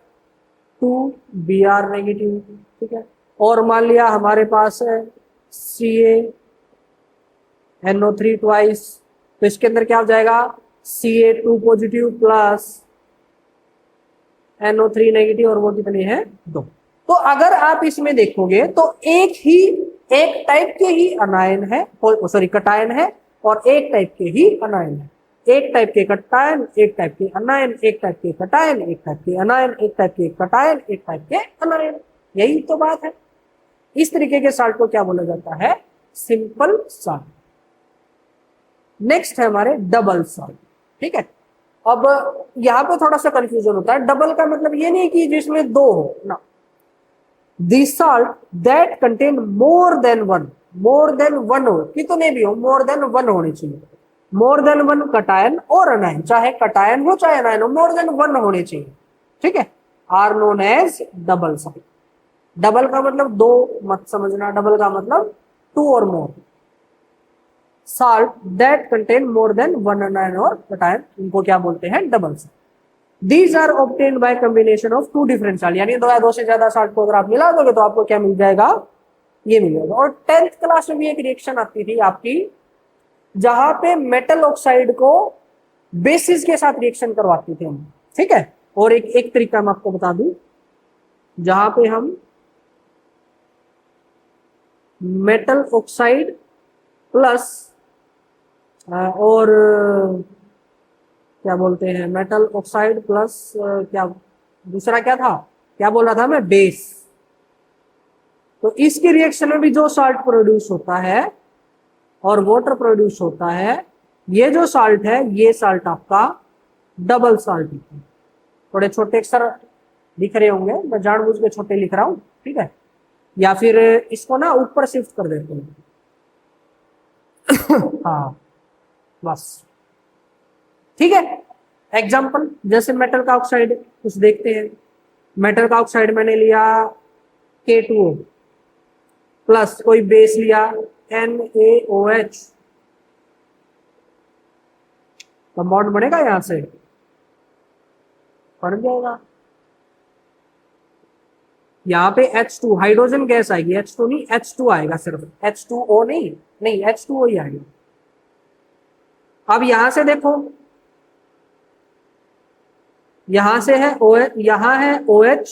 2Br negative. ठीक है, और मान लिया हमारे पास है CaNO3 ट्वाइस, तो इसके अंदर क्या हो जाएगा, Ca2 positive plus NO3 negative, और वो कितने हैं, 2। तो अगर आप इसमें देखोगे तो एक टाइप के ही अनायन है, सॉरी कटायन है, और एक टाइप के ही अनायन है। एक टाइप के कटायन, एक टाइप के अनायन, एक टाइप के कटायन, एक टाइप के अनायन, एक टाइप के कटायन, एक टाइप के अनायन, यही तो बात है। इस तरीके के साल्ट को क्या बोला जाता है, सिंपल साल्ट। नेक्स्ट है हमारे डबल साल्ट। ठीक है, अब यहाँ पे थोड़ा सा कंफ्यूजन होता है। डबल का मतलब ये नहीं कि जिसमें 2 हो ना, the salt that contain more than one हो, कितने भी हो, मोर देन वन होने चाहिए। मोर देन वन कटायन और अनायन, चाहे कटायन हो चाहे अनायन हो, मोर देन वन होने चाहिए, ठीक है, are known as double salt. Double का मतलब दो मत समझना, डबल का मतलब टू और more. Salt that contain more than one anion और कटायन, इनको क्या बोलते हैं, double salt. These are obtained by combination of two different salt, यानी दो या दो से ज्यादा साल्ट को अगर आप मिला दोगे तो आपको क्या मिल जाएगा, ये मिल जाएगा। और 10th क्लास में भी एक रिएक्शन आती थी आपकी, जहां पे मेटल ऑक्साइड को बेसिस के साथ रिएक्शन करवाते थे हम, ठीक है। और एक तरीका मैं आपको बता दूं, जहां पे हम मेटल ऑक्साइड प्लस और क्या बोलते हैं, मेटल ऑक्साइड प्लस क्या दूसरा क्या था, क्या बोला था मैं, बेस। तो इसकी रिएक्शन में भी जो साल्ट प्रोड्यूस होता है और वाटर प्रोड्यूस होता है, ये जो साल्ट है ये साल्ट आपका डबल साल्ट है। थोड़े छोटे अक्षर दिख रहे होंगे, मैं जानबूझ के छोटे लिख रहा हूं, ठीक है, या फिर इसको ना ऊपर शिफ्ट कर देते हैं हाँ बस, ठीक है। एग्जाम्पल जैसे मेटल का ऑक्साइड कुछ देखते हैं। मेटल का ऑक्साइड मैंने लिया K2O प्लस कोई बेस लिया NaOH, कंपाउंड बनेगा, यहां से बन जाएगा। यहाँ पे H2 हाइड्रोजन गैस आएगी, H2 नहीं H2 आएगा, सिर्फ H2O नहीं H2O ही आएगा। अब यहां से देखो, यहां से है OH, यहां है OH।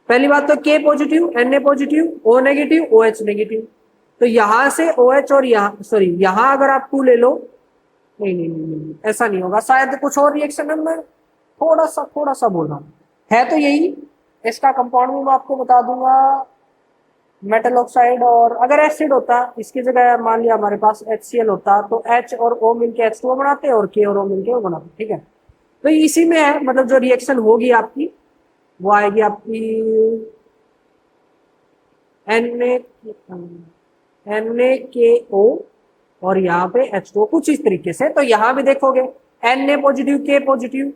पहली बात तो K positive, Na positive, O negative, OH negative. तो यहां से OH और यहां सॉरी यहां अगर आप 2 ले लो, नहीं ऐसा नहीं होगा, शायद कुछ और रिएक्शन है, मैं थोड़ा सा बोल रहा हूं, है तो यही। इसका कंपाउंड भी मैं आपको बता दूंगा, मेटल ऑक्साइड, और अगर एसिड होता इसकी जगह मान लिया हमारे पास HCl होता, तो H और O मिलके H2O बनाते और K और O मिलके O बनाते, ठीक है। तो इसी में है, मतलब जो रिएक्शन होगी आपकी वो आएगी आपकी NaKO और यहाँ पे H2O, कुछ इस तरीके से। तो यहाँ भी देखोगे Na positive, K positive,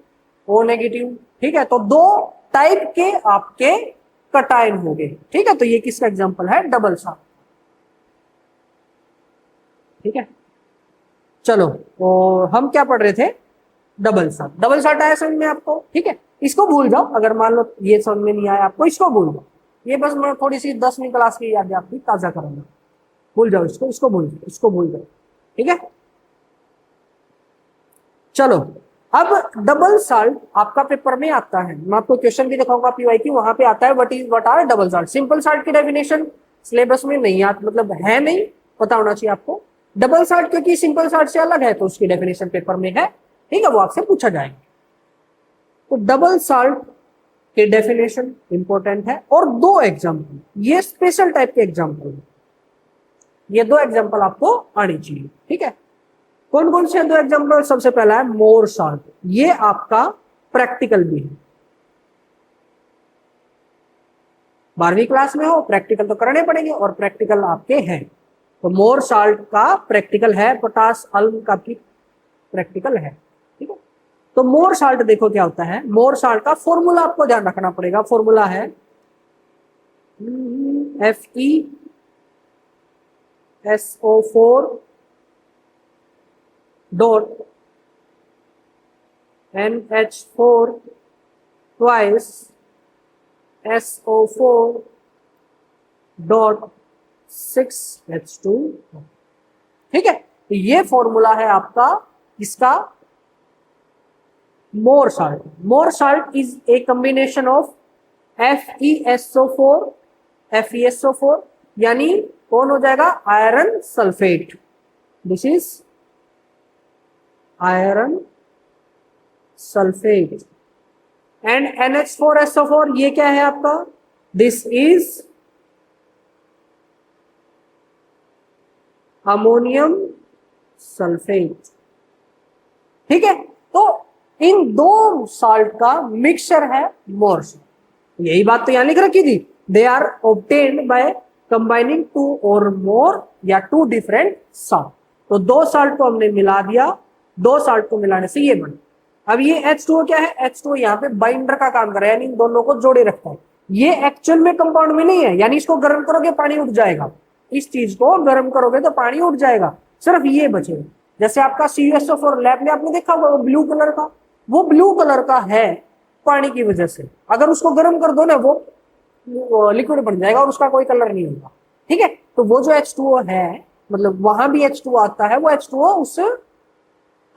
O negative, ठीक है। तो दो टाइप के आपके कटायन हो गए, ठीक है। तो ये किसका एग्जांपल है, डबल साल्ट, ठीक है। चलो तो हम क्या पढ़ रहे थे, डबल साल्ट। डबल साल्ट आया समझ में आपको, ठीक है। इसको भूल जाओ, अगर मान लो ये समझ में नहीं आया आपको, इसको भूल जाओ। ये बस मैं थोड़ी सी 10वीं क्लास की याद आपकी ताजा करूंगा, भूल जाओ इसको भूल जाओ, इसको भूल जाओ, ठीक है। चलो अब डबल साल्ट आपका पेपर में आता है, मैं आपको क्वेश्चन भी दिखाऊंगा PYQ, वहां पे आता है what are double salt. Simple salt की डेफिनेशन सिलेबस में नहीं आती, मतलब है नहीं, पता होना चाहिए आपको। डबल साल्ट क्योंकि सिंपल साल्ट से अलग है तो उसकी डेफिनेशन पेपर में है, ठीक है, वो आपसे पूछा जाएगा। तो डबल साल्ट की डेफिनेशन इंपॉर्टेंट है, और दो एग्जाम्पल, ये स्पेशल टाइप के एग्जाम्पल है, ये दो एग्जाम्पल आपको आनी चाहिए, ठीक है। कौन कौन से दो एग्जाम्पल, सबसे पहला है मोर साल्ट, ये आपका प्रैक्टिकल भी है, 12वीं क्लास में हो, प्रैक्टिकल तो करने पड़ेंगे और प्रैक्टिकल आपके हैं। तो मोर साल्ट का प्रैक्टिकल है, पोटास अल्म का भी प्रैक्टिकल है, ठीक है। तो मोर साल्ट देखो क्या होता है, मोर साल्ट का फॉर्मूला आपको ध्यान रखना पड़ेगा। फॉर्मूला है FeSO4 dot NH4 twice SO4 dot 6H2, ठीक है। तो ये फॉर्मूला है आपका इसका Mohr salt. Mohr salt is a combination of FeSO4 यानी कौन हो जाएगा, iron sulphate, this is iron sulphate, and NH4SO4 ये क्या है आपका, दिस इज अमोनियम सल्फेट, ठीक है। तो इन दो साल्ट का मिक्सचर है मोर साल्ट, यही बात तो यहाँ लिख रखी थी, they are obtained by combining two और मोर या टू डिफरेंट सॉल्ट। तो दो सॉल्ट को हमने मिला दिया, दो सॉल्ट को मिलाने से ये बना। अब ये H2O क्या है, H2O यहाँ पे बाइंडर का काम कर रहा है, यानी इन दोनों को जोड़े रखता है। ये एक्चुअल में कंपाउंड में नहीं है, यानी इसको गर्म करोगे पानी उठ जाएगा, इस चीज को गर्म करोगे तो पानी उठ जाएगा, सिर्फ ये बचेगा। जैसे आपका CuSO4 लैब में आपने देखा होगा, वो ब्लू कलर का, वो ब्लू कलर का है पानी की वजह से। अगर उसको गर्म कर दो ना, वो लिक्विड बन जाएगा और उसका कोई कलर नहीं होगा। ठीक है, तो वो जो H2O है, मतलब वहां भी H2O आता है, वो H2O उस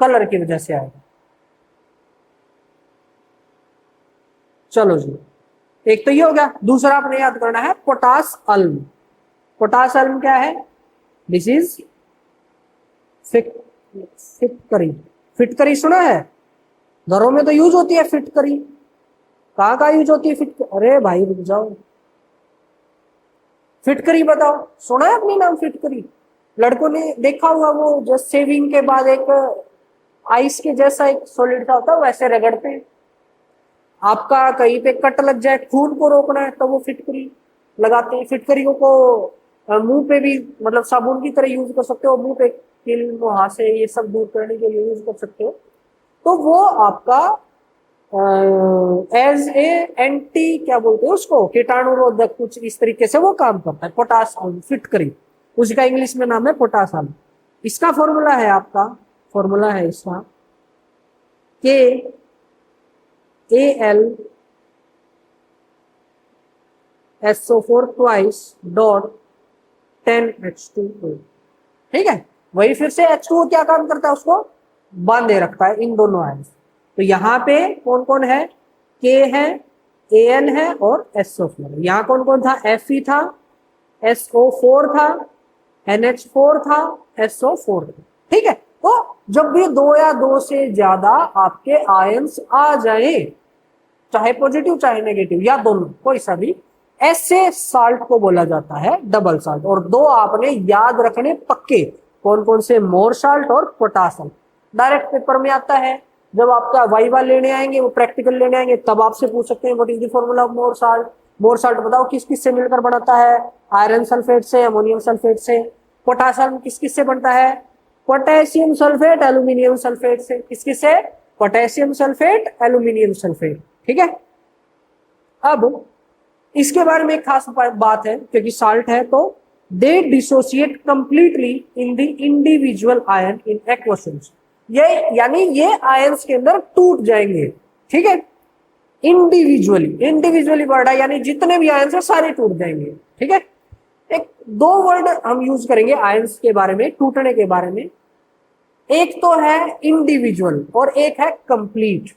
कलर की वजह से आएगा। चलो जी, एक तो ये हो गया। दूसरा आपने याद करना है पोटास अल्म। पोटास अल्म क्या है, दिस इज फिटकरी। फिटकरी सुना है, घरों में तो यूज होती है फिटकरी। कहाँ कहाँ यूज होती है फिटकरी? अरे भाई रुक जाओ, फिटकरी बताओ, सुना है अपनी नाम फिटकरी? लड़कों ने देखा होगा, वो जस्ट शेविंग के बाद एक आइस के जैसा एक सॉलिड सा होता है, वैसे रगड़ते हैं। आपका कहीं पे कट लग जाए, खून को रोकना है, तो वो फिटकरी लगाते हैं। फिटकरी को मुंह पे भी, मतलब साबुन की तरह यूज कर सकते हो, मुंह पे किल मुहासे ये सब दूर करने के लिए यूज कर सकते हो। तो वो आपका एज ए एंटी, क्या बोलते हैं उसको, कीटाणुरोधक, कुछ इस तरीके से वो काम करता है। पोटास अल्म फिटकरी, उसका इंग्लिश में नाम है पोटास अल्म। इसका फॉर्मूला है आपका, फॉर्मूला है इसका KAlSO4 ट्वाइस डॉट 10H2O। ठीक है, वही फिर से H2O क्या काम करता है, उसको बांधे रखता है इन दोनों आयंस। तो यहाँ पे कौन कौन है, K है, Al है और SO4। यहाँ कौन कौन था, Fe था, SO4 था, NH4 था, SO4 था। ठीक है, तो जब भी दो या दो से ज्यादा आपके आयंस आ जाए, चाहे पॉजिटिव चाहे नेगेटिव या दोनों, कोई सा भी, ऐसे साल्ट को बोला जाता है डबल साल्ट। और दो आपने याद रखने पक्के, कौन कौन से, मोर साल्ट और पोटास। डायरेक्ट पेपर में आता है, जब आपका वाइवा लेने आएंगे, वो प्रैक्टिकल लेने आएंगे, तब आपसे पूछ सकते हैं what is the formula of more salt. Mohr salt बताओ किस किस से मिलकर बनाता है, आयरन सल्फेट से, अमोनियम सल्फेट से। पोटासियम किस किस से बनता है, पोटेशियम सल्फेट, एल्यूमिनियम सल्फेट से। किस किस से, पोटेशियम सल्फेट, एल्यूमिनियम सल्फेट। ठीक है, अब इसके बारे में एक खास बात है, क्योंकि साल्ट है तो they dissociate completely in the individual ion in aqueous solution. ये यानी ये आयंस के अंदर टूट जाएंगे। ठीक है, इंडिविजुअली, इंडिविजुअली वर्ड है, यानी जितने भी आयंस है सारे टूट जाएंगे। ठीक है, एक दो वर्ड हम यूज करेंगे आयंस के बारे में, टूटने के बारे में। एक तो है इंडिविजुअल और एक है कंप्लीट।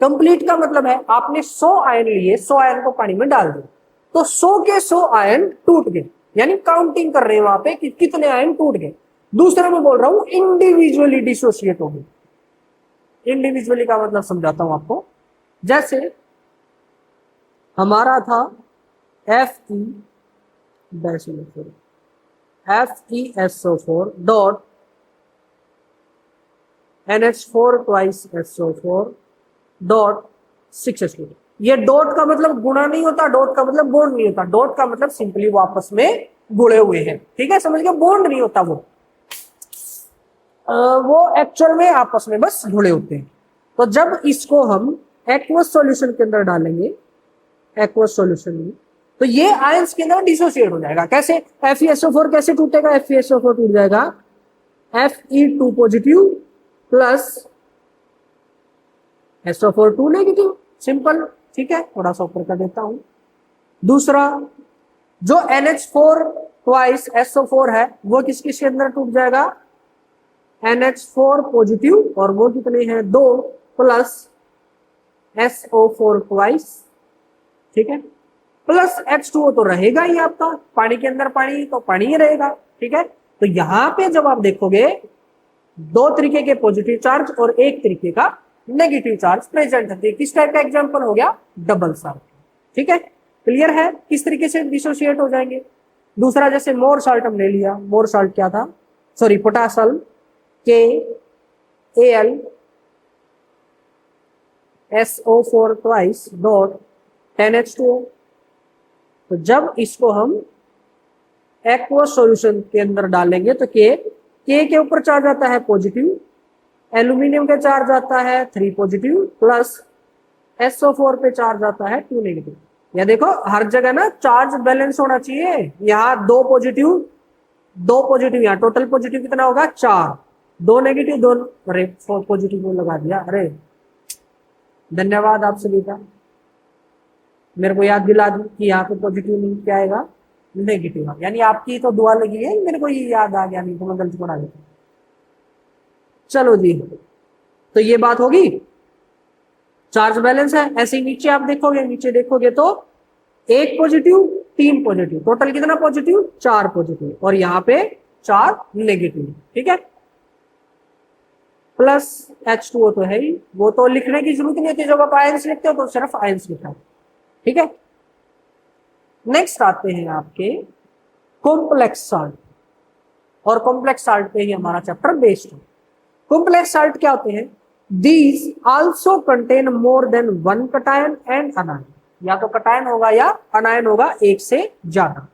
कंप्लीट का मतलब है आपने 100 आयन लिए, 100 आयन को पानी में डाल दिया, तो 100 के 100 आयन टूट गए, यानी काउंटिंग कर रहे हैं वहां पे कि कितने आयन टूट गए। दूसरा मैं बोल रहा हूं इंडिविजुअली डिसोसिएट हो गए। इंडिविजुअली का मतलब समझाता हूं आपको। जैसे हमारा था FeSO4 dot NH4 twice SO4 dot 6H2। ये डॉट का मतलब गुणा नहीं होता, डॉट का मतलब बॉन्ड नहीं होता। डॉट का मतलब सिंपली वो आपस में जुड़े हुए हैं। ठीक है, समझ गए, बॉन्ड नहीं होता वो एक्चुअल में आपस में बस जुड़े होते हैं। तो जब इसको हम एक्वस सॉल्यूशन के अंदर डालेंगे, एक्वस सॉल्यूशन में, तो ये आयंस के अंदर डिसोसिएट हो जाएगा। कैसे, FeSO4 कैसे टूटेगा, FeSO4 टूट जाएगा Fe2 positive plus SO4 negative, simple. ठीक है, थोड़ा सा ऊपर कर देता हूं। दूसरा जो NH4 ट्वाइस SO4 है, वो किस किसके अंदर टूट जाएगा, NH4 पॉजिटिव, और वो कितने हैं, 2 प्लस SO4 ट्वाइस। ठीक है, प्लस H2O तो रहेगा ही आपका, पानी के अंदर पानी तो पानी ही रहेगा। ठीक है, तो यहां पे जब आप देखोगे दो तरीके के पॉजिटिव चार्ज और एक तरीके का नेगेटिव चार्ज प्रेजेंट है। किस टाइप का एग्जांपल हो गया, डबल साल्ट। ठीक है, क्लियर है किस तरीके से डिसोसिएट हो जाएंगे। दूसरा जैसे मोर साल्ट हमने लिया, मोर साल्ट क्या था, sorry potash alum, KAlSO4 twice dot 10H2O। तो जब इसको हम एक्वस सॉल्यूशन के अंदर डालेंगे तो के ऊपर चार्ज आता है पॉजिटिव, एल्यूमिनियम का चार्ज आता है 3 पॉजिटिव प्लस SO4 पे चार्ज आता है 2 नेगेटिव। या देखो हर जगह ना चार्ज बैलेंस होना चाहिए। यहाँ 2 पॉजिटिव, यहाँ टोटल पॉजिटिव कितना होगा 4, 2 नेगेटिव 2, अरे 4 पॉजिटिव लगा दिया। अरे धन्यवाद आप सभी का, मेरे को याद दिला दी कि यहाँ पे पॉजिटिव नहीं क्या आएगा, नेगेटिव। यानी आपकी तो दुआ लगी है, मेरे को ये याद आ गया, नहीं तो मैं गलती बना देता। चलो जी, तो ये बात होगी, चार्ज बैलेंस है। ऐसे ही नीचे आप देखोगे, नीचे देखोगे तो 1 पॉजिटिव 3 पॉजिटिव, टोटल कितना पॉजिटिव 4 पॉजिटिव, और यहाँ पे 4 नेगेटिव। ठीक है, प्लस H2O तो है ही, वो तो लिखने की जरूरत नहीं होती, जब आप आयंस लिखते हो तो सिर्फ आयंस लिखा है। ठीक है, नेक्स्ट आते हैं आपके कॉम्प्लेक्स साल्ट, और कॉम्प्लेक्स साल्ट पे ही हमारा चैप्टर बेस्ड है। कॉम्प्लेक्स साल्ट क्या होते हैं? These also contain more then 1 cation and अनायन, या तो कटायन होगा या अनायन होगा, एक से ज्यादा,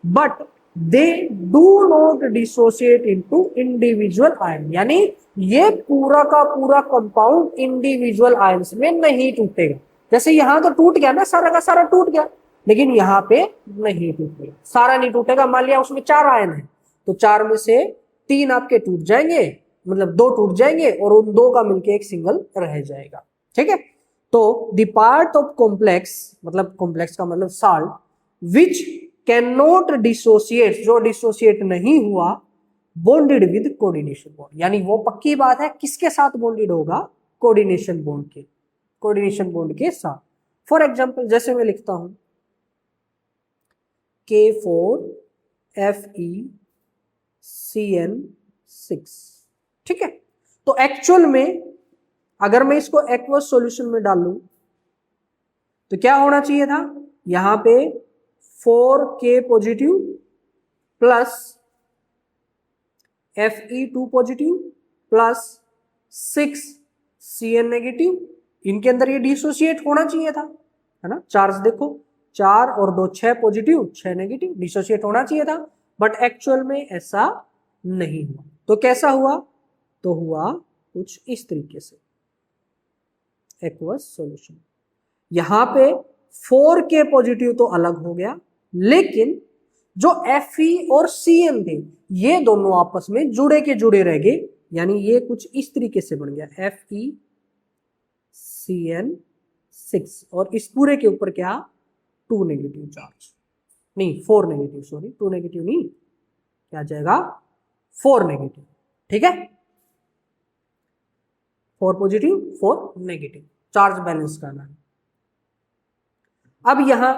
but they do not dissociate into individual ion, यानी ये पूरा का पूरा कंपाउंड इंडिविजुअल आयंस में नहीं टूटेगा। जैसे यहां तो टूट गया ना, सारा का सारा टूट गया, लेकिन यहाँ पे नहीं टूटेगा, सारा नहीं टूटेगा। मान लिया उसमें 4 आयन है, तो 4 में से 3 आपके टूट जाएंगे, मतलब 2 टूट जाएंगे, और उन 2 का मिलके एक सिंगल रह जाएगा। ठीक है, तो द पार्ट ऑफ कॉम्प्लेक्स, मतलब कॉम्प्लेक्स का मतलब salt, which can not dissociate, जो डिसोसिएट नहीं हुआ, बॉन्डेड विद कोऑर्डिनेशन बॉन्ड, यानी वो पक्की बात है किसके साथ बॉन्डेड होगा, कोऑर्डिनेशन बॉन्ड के, कोऑर्डिनेशन बॉन्ड के साथ। फॉर एग्जांपल जैसे मैं लिखता हूं K4FeCN6, ठीक है, तो एक्चुअल में अगर मैं इसको एक्वस सॉल्यूशन में डालूं तो क्या होना चाहिए था, यहां पे 4K positive plus Fe2 positive plus 6Cn negative, इनके अंदर ये डिसोसिएट होना चाहिए था, है ना। चार्ज देखो, 4 और 2 6 पॉजिटिव 6 नेगेटिव, डिसोसिएट होना चाहिए था, बट एक्चुअल में ऐसा नहीं हुआ। तो कैसा हुआ, तो हुआ कुछ इस तरीके से एक्वस सॉल्यूशन। यहां पे 4K पॉजिटिव तो अलग हो गया, लेकिन जो Fe और Cn थे ये दोनों आपस में जुड़े के जुड़े रह गए, यानी ये कुछ इस तरीके से बन गया FeCN6, और इस पूरे के ऊपर क्या 2 नेगेटिव चार्ज, नहीं 4 नेगेटिव, सॉरी 2 नेगेटिव नहीं, क्या जाएगा 4 नेगेटिव। ठीक है, 4 पॉजिटिव 4 नेगेटिव, चार्ज बैलेंस करना है। अब यहां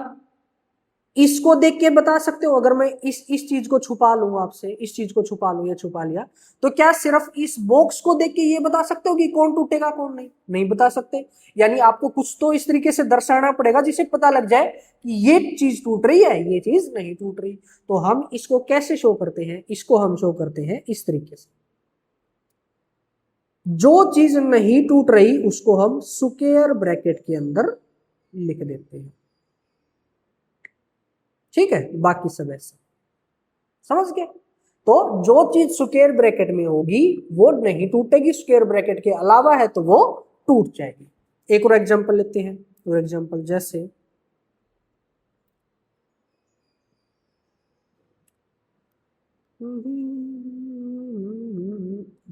इसको देख के बता सकते हो, अगर मैं इस चीज को छुपा लूं आपसे, इस चीज को छुपा लूं या छुपा लिया, तो क्या सिर्फ इस बॉक्स को देख के ये बता सकते हो कि कौन टूटेगा कौन नहीं? नहीं बता सकते, यानी आपको कुछ तो इस तरीके से दर्शाना पड़ेगा जिससे पता लग जाए कि ये चीज टूट रही है, ये चीज नहीं टूट रही। तो हम इसको कैसे शो करते हैं, इसको हम शो करते हैं इस तरीके से, जो चीज नहीं टूट रही उसको हम स्क्वायर ब्रैकेट के अंदर लिख देते हैं। ठीक है, बाकी सब ऐसे समझ गए। तो जो चीज स्क्वायर ब्रैकेट में होगी वो नहीं टूटेगी, स्क्वायर ब्रैकेट के अलावा है तो वो टूट जाएगी। एक और एग्जांपल लेते हैं, तो एग्जांपल जैसे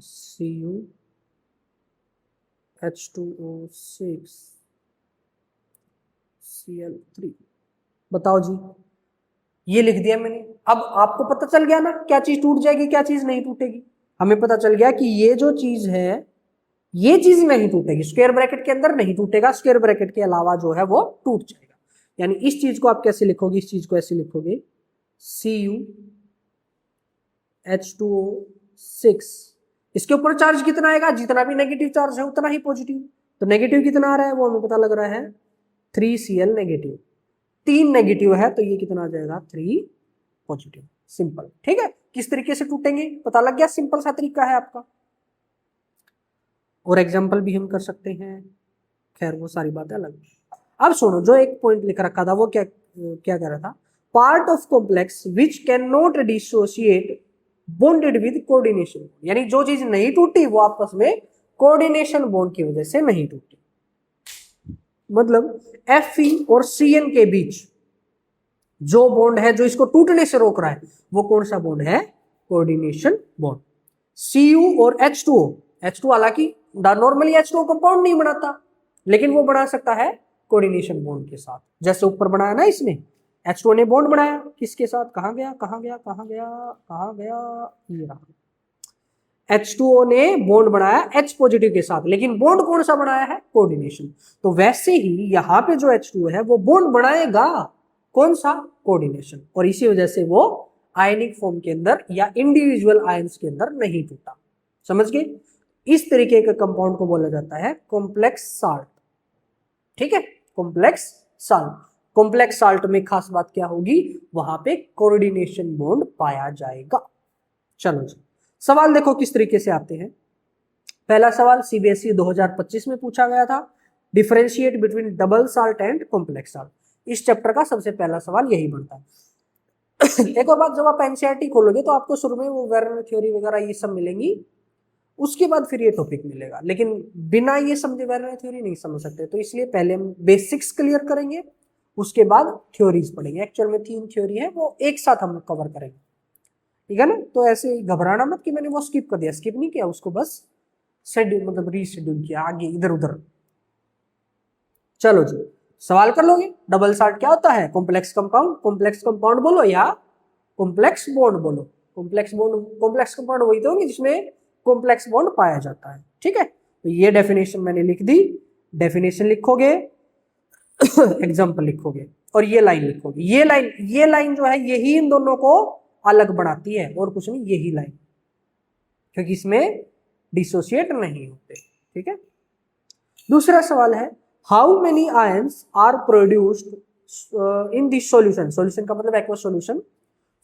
CuH2O6 Cl3, बताओ जी, ये लिख दिया मैंने। अब आपको पता चल गया ना क्या चीज टूट जाएगी क्या चीज नहीं टूटेगी। हमें पता चल गया कि ये जो चीज है ये चीज नहीं टूटेगी, स्क्वायर ब्रैकेट के अंदर नहीं टूटेगा, स्क्वायर ब्रैकेट के अलावा जो है वो टूट जाएगा। यानी इस चीज को आप कैसे लिखोगे, इस चीज को ऐसे लिखोगे CuH2O6, इसके ऊपर चार्ज कितना आएगा, जितना भी नेगेटिव चार्ज है उतना ही पॉजिटिव। तो नेगेटिव कितना आ रहा है वो हमें पता लग रहा है 3Cl नेगेटिव, 3 नेगेटिव है तो ये कितना आ जाएगा 3 पॉजिटिव। सिंपल, ठीक है। किस तरीके से टूटेंगे पता लग गया, सिंपल सा तरीका है आपका। और एग्जांपल भी हम कर सकते हैं, खैर वो सारी बातें अलग। अब सुनो, जो एक पॉइंट लिख रखा था वो क्या क्या कह रहा था, part of complex which can not dissociate bonded with coordination, यानी जो चीज नहीं टूटी वो आपस में कोऑर्डिनेशन बॉन्ड की वजह से नहीं टूटी। मतलब Fe और Cn के बीच जो बॉन्ड है जो इसको टूटने से रोक रहा है वो कौन सा बॉन्ड है, कोऑर्डिनेशन बॉन्ड। Cu और H2O हालांकि नॉर्मली H2O कंपाउंड नहीं बनाता, लेकिन वो बना सकता है कोऑर्डिनेशन बॉन्ड के साथ। जैसे ऊपर बनाया ना इसने, H2O ने बॉन्ड बनाया किसके साथ, कहां गया कहां गया कहां गया कहां गया, ये रहा, H2O ने बॉन्ड बनाया H पॉजिटिव के साथ, लेकिन बॉन्ड कौन सा बनाया है, कोऑर्डिनेशन। तो वैसे ही यहाँ पे जो H2O है वो बॉन्ड बनाएगा कौन सा, कोऑर्डिनेशन, और इसी वजह से वो आयनिक फॉर्म के अंदर या इंडिविजुअल आयंस के अंदर नहीं टूटा। समझ गए? इस तरीके के कंपाउंड को बोला जाता है कॉम्प्लेक्स साल्ट। ठीक है, कॉम्प्लेक्स साल्ट। कॉम्प्लेक्स साल्ट में खास बात क्या होगी, वहां पे कोऑर्डिनेशन बॉन्ड पाया जाएगा। चलो जी, सवाल देखो किस तरीके से आते हैं। पहला सवाल सीबीएसई 2025 में पूछा गया था, differentiate between double salt and complex salt. इस चैप्टर का सबसे पहला सवाल यही बनता है। एक और बात, जब आप एनसीईआरटी खोलोगे तो आपको शुरू में वो वेरनर थ्योरी वगैरह ये सब मिलेंगी, उसके बाद फिर ये टॉपिक मिलेगा, लेकिन बिना ये समझे वेरनर थ्योरी नहीं समझ सकते। तो इसलिए पहले हम बेसिक्स क्लियर करेंगे, उसके बाद थ्योरीज पढ़ेंगे। एक्चुअल में 3 थ्योरी है, वो एक साथ हम कवर करेंगे, ठीक है ना। तो ऐसे घबराना मत कि मैंने वो स्किप कर दिया, स्किप नहीं किया उसको, बस शेड्यूल मतलब रीशेड्यूल किया आगे इधर उधर। चलो जी, सवाल कर लोगे। डबल साल्ट क्या होता है, कॉम्प्लेक्स कंपाउंड। कॉम्प्लेक्स कंपाउंड बोलो या कॉम्प्लेक्स बॉन्ड बोलो। कॉम्प्लेक्स बॉन्ड, कॉम्प्लेक्स कंपाउंड वही तो होंगे जिसमें कॉम्प्लेक्स बॉन्ड पाया जाता है। ठीक है, तो ये डेफिनेशन मैंने लिख दी, डेफिनेशन लिखोगे, एग्जांपल लिखोगे और ये लाइन लिखोगे। ये लाइन जो है यही इन दोनों को अलग बनाती है और कुछ नहीं, यही लाइन, क्योंकि इसमें डिसोसिएट नहीं होते। ठीक है, दूसरा सवाल है, how many ions are produced in this solution. Solution का मतलब aqueous solution.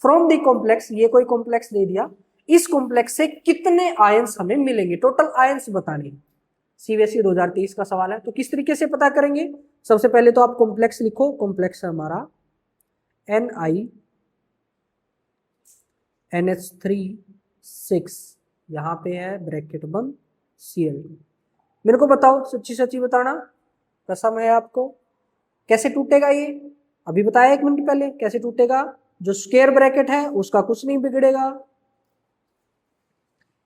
From the complex, ये कोई कॉम्प्लेक्स दे दिया, इस कॉम्प्लेक्स से कितने आयंस हमें मिलेंगे, टोटल आयंस बताने। सीबीएसई 2023 का सवाल है। तो किस तरीके से पता करेंगे, सबसे पहले तो आप कॉम्प्लेक्स लिखो। कॉम्प्लेक्स है हमारा NiNH3 6, यहां पे है ब्रैकेट बंद Cl। मेरे को बताओ, सच्ची सच्ची बताना, कसम है आपको, कैसे टूटेगा ये, अभी बताया 1 मिनट पहले कैसे टूटेगा। जो स्क्वायर ब्रैकेट है उसका कुछ नहीं बिगड़ेगा।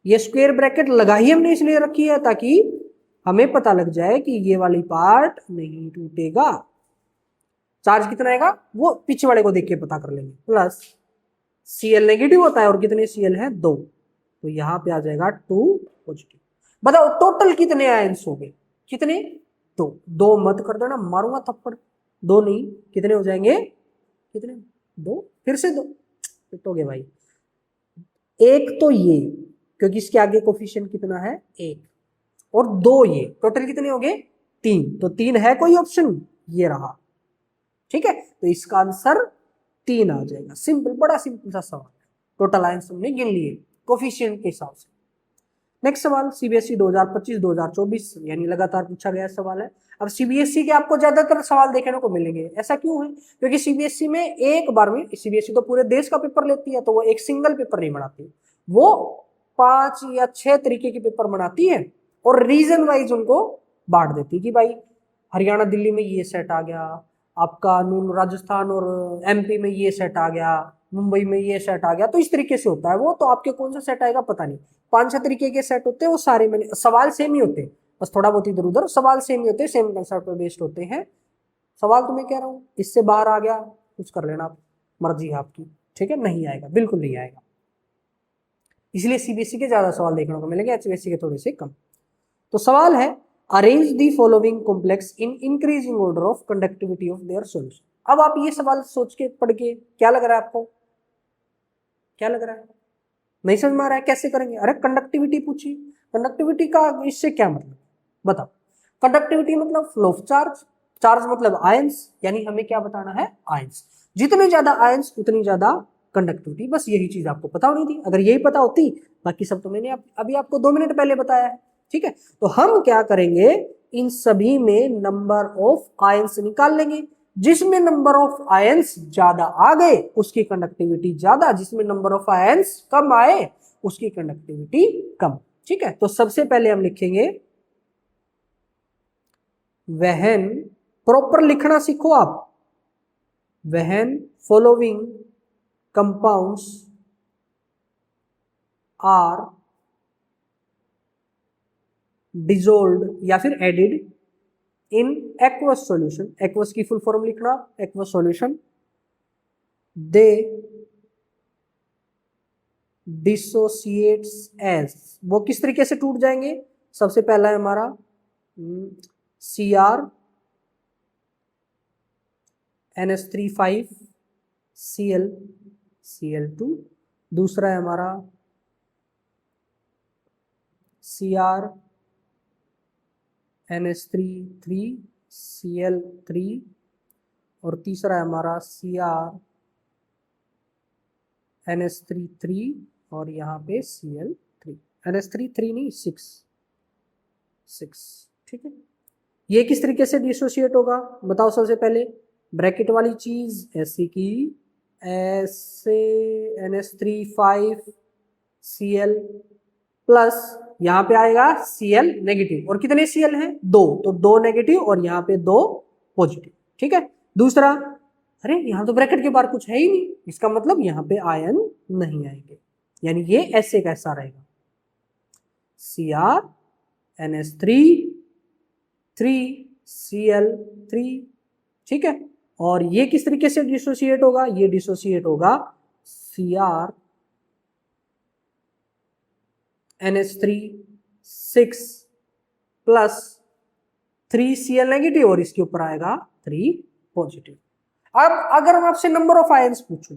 ये स्क्वायर ब्रैकेट लगा ही हमने इसलिए रखी है ताकि हमें पता लग जाए कि ये वाली पार्ट नहीं टूटेगा। चार्ज कितना आएगा वो पीछे वाले को देख के पता कर लेंगे। प्लस Cl नेगेटिव होता है और कितने Cl है 2, तो यहां पे आ जाएगा 2 पॉजिटिव। बताओ टोटल कितने आयंस हो गए, कितने, 2 मत कर देना, मारूंगा थप्पड़। 2 नहीं, कितने हो जाएंगे, कितने, 2, फिर से 2 हो गए भाई। एक तो ये, क्योंकि इसके आगे कोफिशिएंट कितना है 1, और 2 ये, टोटल कितने हो गए 3। तो 3 है कोई ऑप्शन, ये रहा। ठीक है, तो इसका आंसर 3 आ जाएगा। सिंपल, बड़ा सिंपल सा सवाल है। टोटल आयंस हमने गिन लिए कोफिशिएंट के हिसाब से। नेक्स्ट सवाल सीबीएसई 2025-2024 यानी लगातार पूछा गया सवाल है। अब सीबीएसई के आपको ज्यादातर सवाल देखने को मिलेंगे। ऐसा क्यों है, क्योंकि सीबीएसई में एक बार में, सीबीएसई तो पूरे देश का पेपर लेती है, तो वो एक सिंगल पेपर नहीं बनाती, वो 5 या 6 तरीके के पेपर बनाती है और रीजन वाइज उनको बांट देती है कि भाई हरियाणा दिल्ली में ये सेट आ गया, आपका नून राजस्थान और एमपी में ये सेट आ गया, मुंबई में ये सेट आ गया। तो इस तरीके से होता है वो। तो आपके कौन सा सेट आएगा पता नहीं, 5-6 तरीके के सेट होते हैं, वो सारे में सवाल सेम ही होते हैं, बस थोड़ा बहुत इधर उधर, सवाल सेम ही होते हैं, सेम कंसेप्ट पर बेस्ड होते हैं। सवाल तो मैं कह रहा हूँ इससे बाहर आ गया कुछ कर लेना, मर्जी है आपकी। ठीक है, नहीं आएगा, बिल्कुल नहीं आएगा। इसलिए सीबीएसई के ज्यादा सवाल देखने को मिलेंगे, एचबीएसई के थोड़े से कम। तो सवाल है, arrange the following complex in increasing order of conductivity of their solution. अब आप ये सवाल सोच के पढ़ के क्या लग रहा है आपको, क्या लग रहा है, नहीं समझ में आ रहा है कैसे करेंगे। अरे कंडक्टिविटी पूछी, कंडक्टिविटी का इससे क्या मतलब, बताओ। कंडक्टिविटी मतलब फ्लो ऑफ चार्ज, चार्ज मतलब आयंस, यानी हमें क्या बताना है, आयंस। जितने ज्यादा आयंस उतनी ज्यादा कंडक्टिविटी। बस यही चीज आपको पता होनी थी। अगर यही पता होती, बाकी सब तो मैंने अभी आपको 2 मिनट पहले बताया है। ठीक है, तो हम क्या करेंगे, इन सभी में नंबर ऑफ आयंस निकाल लेंगे। जिसमें नंबर ऑफ आयंस ज्यादा आ गए उसकी कंडक्टिविटी ज्यादा, जिसमें नंबर ऑफ आयंस कम आए उसकी कंडक्टिविटी कम। ठीक है, तो सबसे पहले हम लिखेंगे व्हेन, प्रॉपर लिखना सीखो आप, when following compounds are dissolved या फिर added in aqueous solution, aqueous की फुल फॉर्म लिखना aqueous solution, they dissociates as, वो किस तरीके से टूट जाएंगे। सबसे पहला है हमारा Cr NH3 Cl Cl2, दूसरा है हमारा Cr NH3 Cl3 और तीसरा है हमारा Cr NH3 और यहाँ पे Cl3, NH3 नहीं 6, ठीक है। ये किस तरीके से डिसोसिएट होगा बताओ। सबसे पहले ब्रैकेट वाली चीज ऐसे की ऐसे NH3 Cl प्लस यहाँ पे आएगा Cl नेगेटिव, और कितने Cl हैं 2, तो 2 नेगेटिव और यहाँ पे 2 पॉजिटिव। ठीक है, दूसरा अरे यहाँ तो ब्रैकेट के बाहर कुछ है ही नहीं, इसका मतलब यहाँ पे आयन नहीं आएंगे, यानी ये ऐसे कैसा रहेगा Cr NH3 Cl3। ठीक है, और ये किस तरीके से डिसोसिएट होगा, ये डिसोसिएट होगा Cr NH3 plus 3 Cl negative और इसके ऊपर आएगा 3 पॉजिटिव। अब अगर मैं आपसे नंबर ऑफ आयंस पूछूं,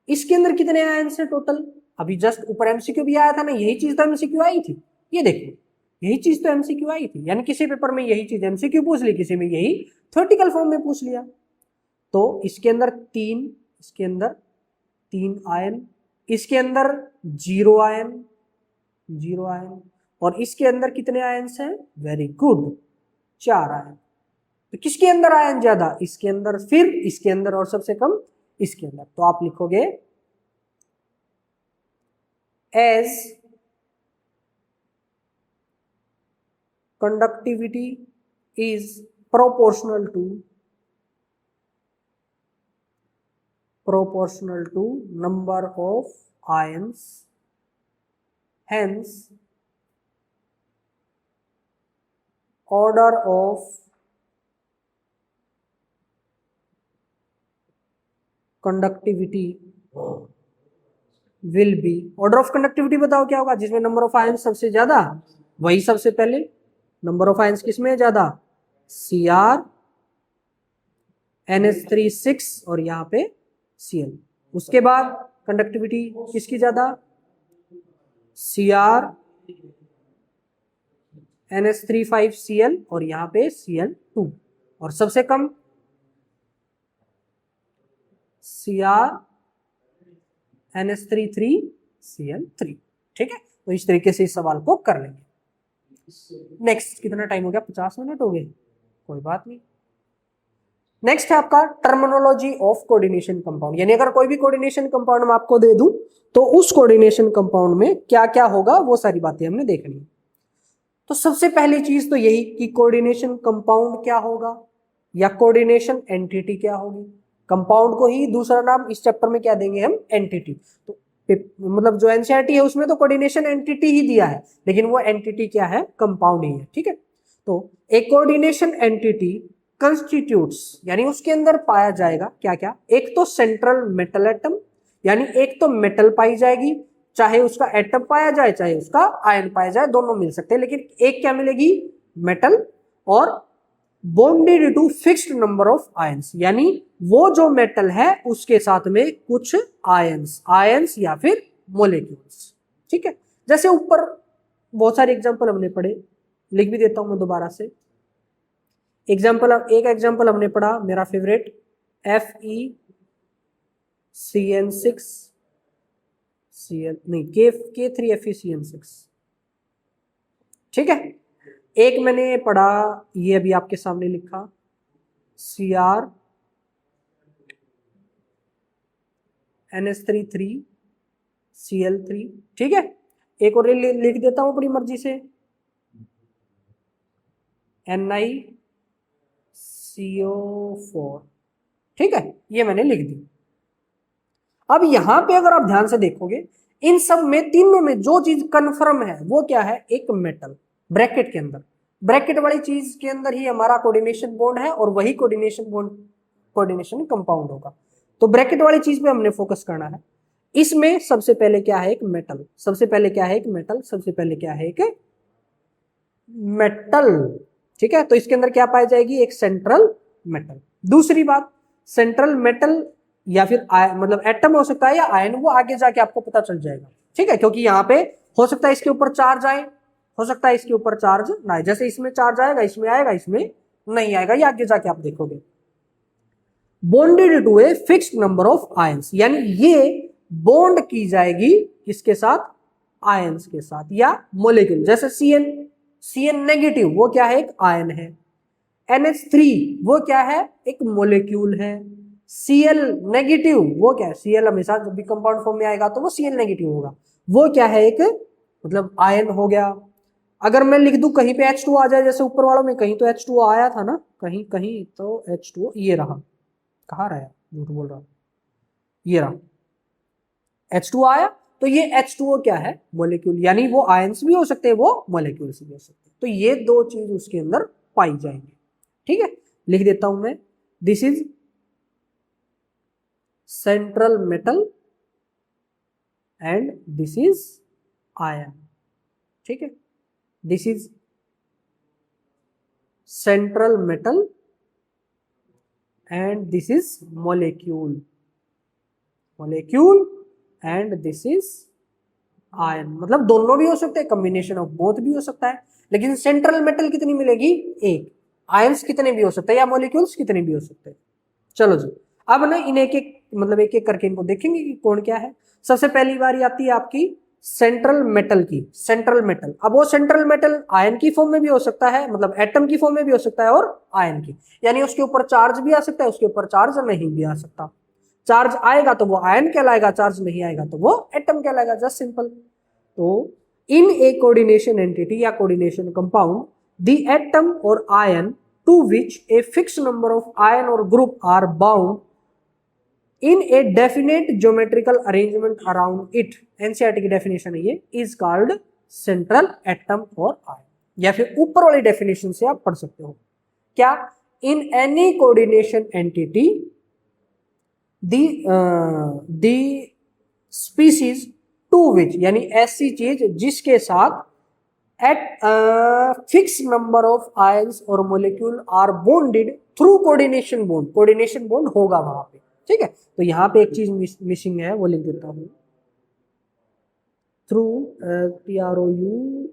इसके अंदर कितने आयंस है टोटल, अभी जस्ट ऊपर एमसीक्यू भी आया था ना, यही चीज तो एमसीक्यू आई थी, ये देखो यही चीज तो एमसीक्यू आई थी, यानी किसी पेपर में यही चीज एमसीक्यू पूछ ली, किसी में यही थ्योरेटिकल फॉर्म में पूछ लिया। तो इसके अंदर 3, इसके अंदर 3 आयन, इसके अंदर 0 आयन, 0 आयन, और इसके अंदर कितने आयन्स हैं, वेरी गुड 4 आयन। तो किसके अंदर आयन ज्यादा, इसके अंदर, फिर इसके अंदर, और सबसे कम इसके अंदर। तो आप लिखोगे as conductivity is proportional to number of ions, hence order of conductivity will be, order of conductivity बताओ क्या होगा, जिसमें नंबर ऑफ आयंस सबसे ज्यादा वही सबसे पहले, नंबर ऑफ आयंस किसमें ज्यादा Cr NH3 और यहाँ पे Cl, उसके बाद कंडक्टिविटी किसकी ज्यादा Cr NH3 Cl और यहाँ पे Cl2, और सबसे कम Cr NH3 Cl3। ठीक है, तो इस तरीके से इस सवाल को कर लेंगे। नेक्स्ट कितना टाइम हो गया, 50 मिनट हो गए, कोई बात नहीं। नेक्स्ट है आपका टर्मिनोलॉजी ऑफ कोऑर्डिनेशन कंपाउंड, यानी अगर कोई भी कोऑर्डिनेशन कंपाउंड मैं आपको दे दूं तो उस कोऑर्डिनेशन कंपाउंड में क्या क्या होगा वो सारी बातें हमने देखनी है। तो सबसे पहली चीज तो यही कि कोऑर्डिनेशन कंपाउंड क्या होगा या कोऑर्डिनेशन एंटिटी क्या होगी। कंपाउंड को ही दूसरा नाम इस चैप्टर में क्या देंगे हम, एंटिटी। तो मतलब जो एनसीईआरटी है उसमें तो कोऑर्डिनेशन एंटिटी ही दिया है, लेकिन वो एंटिटी क्या है, कंपाउंड ही है। ठीक है, तो एक कोऑर्डिनेशन एंटिटी कंस्टिट्यूट्स, यानी उसके अंदर पाया जाएगा क्या क्या, एक तो सेंट्रल मेटल एटम, यानी एक तो मेटल पाई जाएगी, चाहे उसका एटम पाया जाए चाहे उसका आयन पाया जाए, दोनों मिल सकते हैं, लेकिन एक क्या मिलेगी, मेटल, और bonded to fixed number of ions, यानी वो जो मेटल है उसके साथ में कुछ आयंस या फिर मोलेक्यूल्स। ठीक है, जैसे ऊपर बहुत सारे एग्जांपल हमने पढ़े, लिख भी देता हूं मैं दोबारा से। एक एग्जांपल हमने पढ़ा, मेरा फेवरेट K3FeCN6। ठीक है, एक मैंने पढ़ा, ये अभी आपके सामने लिखा, Cr NH3 Cl3, ठीक है। एक और लिख देता हूं अपनी मर्जी से, NiCO4, ठीक है, ये मैंने लिख दी। अब यहां पे अगर आप ध्यान से देखोगे, इन सब में तीनों में जो चीज कंफर्म है वो क्या है, एक मेटल, ब्रैकेट के अंदर, ब्रैकेट वाली चीज के अंदर ही हमारा कोऑर्डिनेशन बॉन्ड है और वही कोऑर्डिनेशन बॉन्ड कोऑर्डिनेशन कंपाउंड होगा। तो ब्रैकेट वाली चीज पे हमने फोकस करना है। इसमें सबसे पहले क्या है, एक मेटल, सबसे पहले क्या है, एक मेटल, सबसे पहले क्या है, एक मेटल, ठीक है। तो इसके अंदर क्या पाई जाएगी, एक सेंट्रल मेटल। दूसरी बात, सेंट्रल मेटल या फिर मतलब एटम हो सकता है या आयन, वो आगे जाके आपको पता चल जाएगा, ठीक है, क्योंकि यहाँ पे हो सकता है इसके ऊपर चार्ज आए, हो सकता है इसके ऊपर चार्ज ना आए। जैसे इसमें चार्ज आएगा, इसमें आएगा, इसमें नहीं आएगा, ये आगे जाके आप देखोगे। Bonded to a fixed number of ions, यानी ये बॉन्ड की जाएगी किसके साथ, आयंस के साथ या मोलिक्यूल। जैसे Cn नेगेटिव, वो क्या है, एक आयन है। NH3 वो क्या है, एक मोलिक्यूल है। Cl नेगेटिव वो क्या है, Cl हमेशा जब भी कंपाउंड फॉर्म में आएगा तो वो Cl नेगेटिव होगा, वो क्या है, एक मतलब आयन हो गया। अगर मैं लिख दूं कहीं पे H2 आ जाए, जैसे ऊपर वालों में कहीं तो H2 आया था ना, कहीं कहीं तो H2, ये रहा, कहाँ रहा, झूठ बोल रहा हूं, ये रहा H2 आया, तो ये H2O क्या है, मोलिक्यूल, यानी वो आयंस भी हो सकते हैं, वो मोलिक्यूल्स भी हो सकते हैं। तो ये दो चीज उसके अंदर पाई जाएंगे, ठीक है। लिख देता हूं मैं, this is central metal and this is ion, ठीक है। This is central metal and this is molecule, molecule and this is ion, मतलब दोनों भी हो सकते हैं, कॉम्बिनेशन ऑफ बोथ भी हो सकता है। लेकिन सेंट्रल मेटल कितनी मिलेगी, एक। आयंस कितने भी हो सकते हैं या मॉलिक्यूल्स कितने भी हो सकते हैं। चलो जी, अब ना इन एक एक मतलब एक एक करके इनको देखेंगे कि कौन क्या है। सबसे पहली बारी आती है आपकी सेंट्रल मेटल की। सेंट्रल मेटल, अब वो सेंट्रल मेटल आयन की फॉर्म में भी हो सकता है, मतलब एटम की फॉर्म में भी हो सकता है, और आयन की, यानी उसके ऊपर चार्ज भी आ सकता है, उसके ऊपर चार्ज नहीं भी आ सकता। चार्ज आएगा तो वो आयन कहलाएगा, चार्ज नहीं आएगा तो वो एटम कहलाएगा, जस्ट सिंपल। तो इन ए कोऑर्डिनेशन एंटिटी या कोऑर्डिनेशन कंपाउंड, द एटम और ion to which a fix number of ion और group are bound in a definite geometrical arrangement around it, NCERT की डेफिनेशन है ये, इज कॉल्ड सेंट्रल एटम और आयन। या फिर ऊपर वाली डेफिनेशन से आप पढ़ सकते हो क्या, in any coordination entity the species to which, यानी ऐसी चीज जिसके साथ at fix number of ions और molecule are bonded through coordination bond, coordination bond होगा वहां पे, ठीक है। तो यहां पे एक चीज मिसिंग है, वो लिख देता हूं, through TROU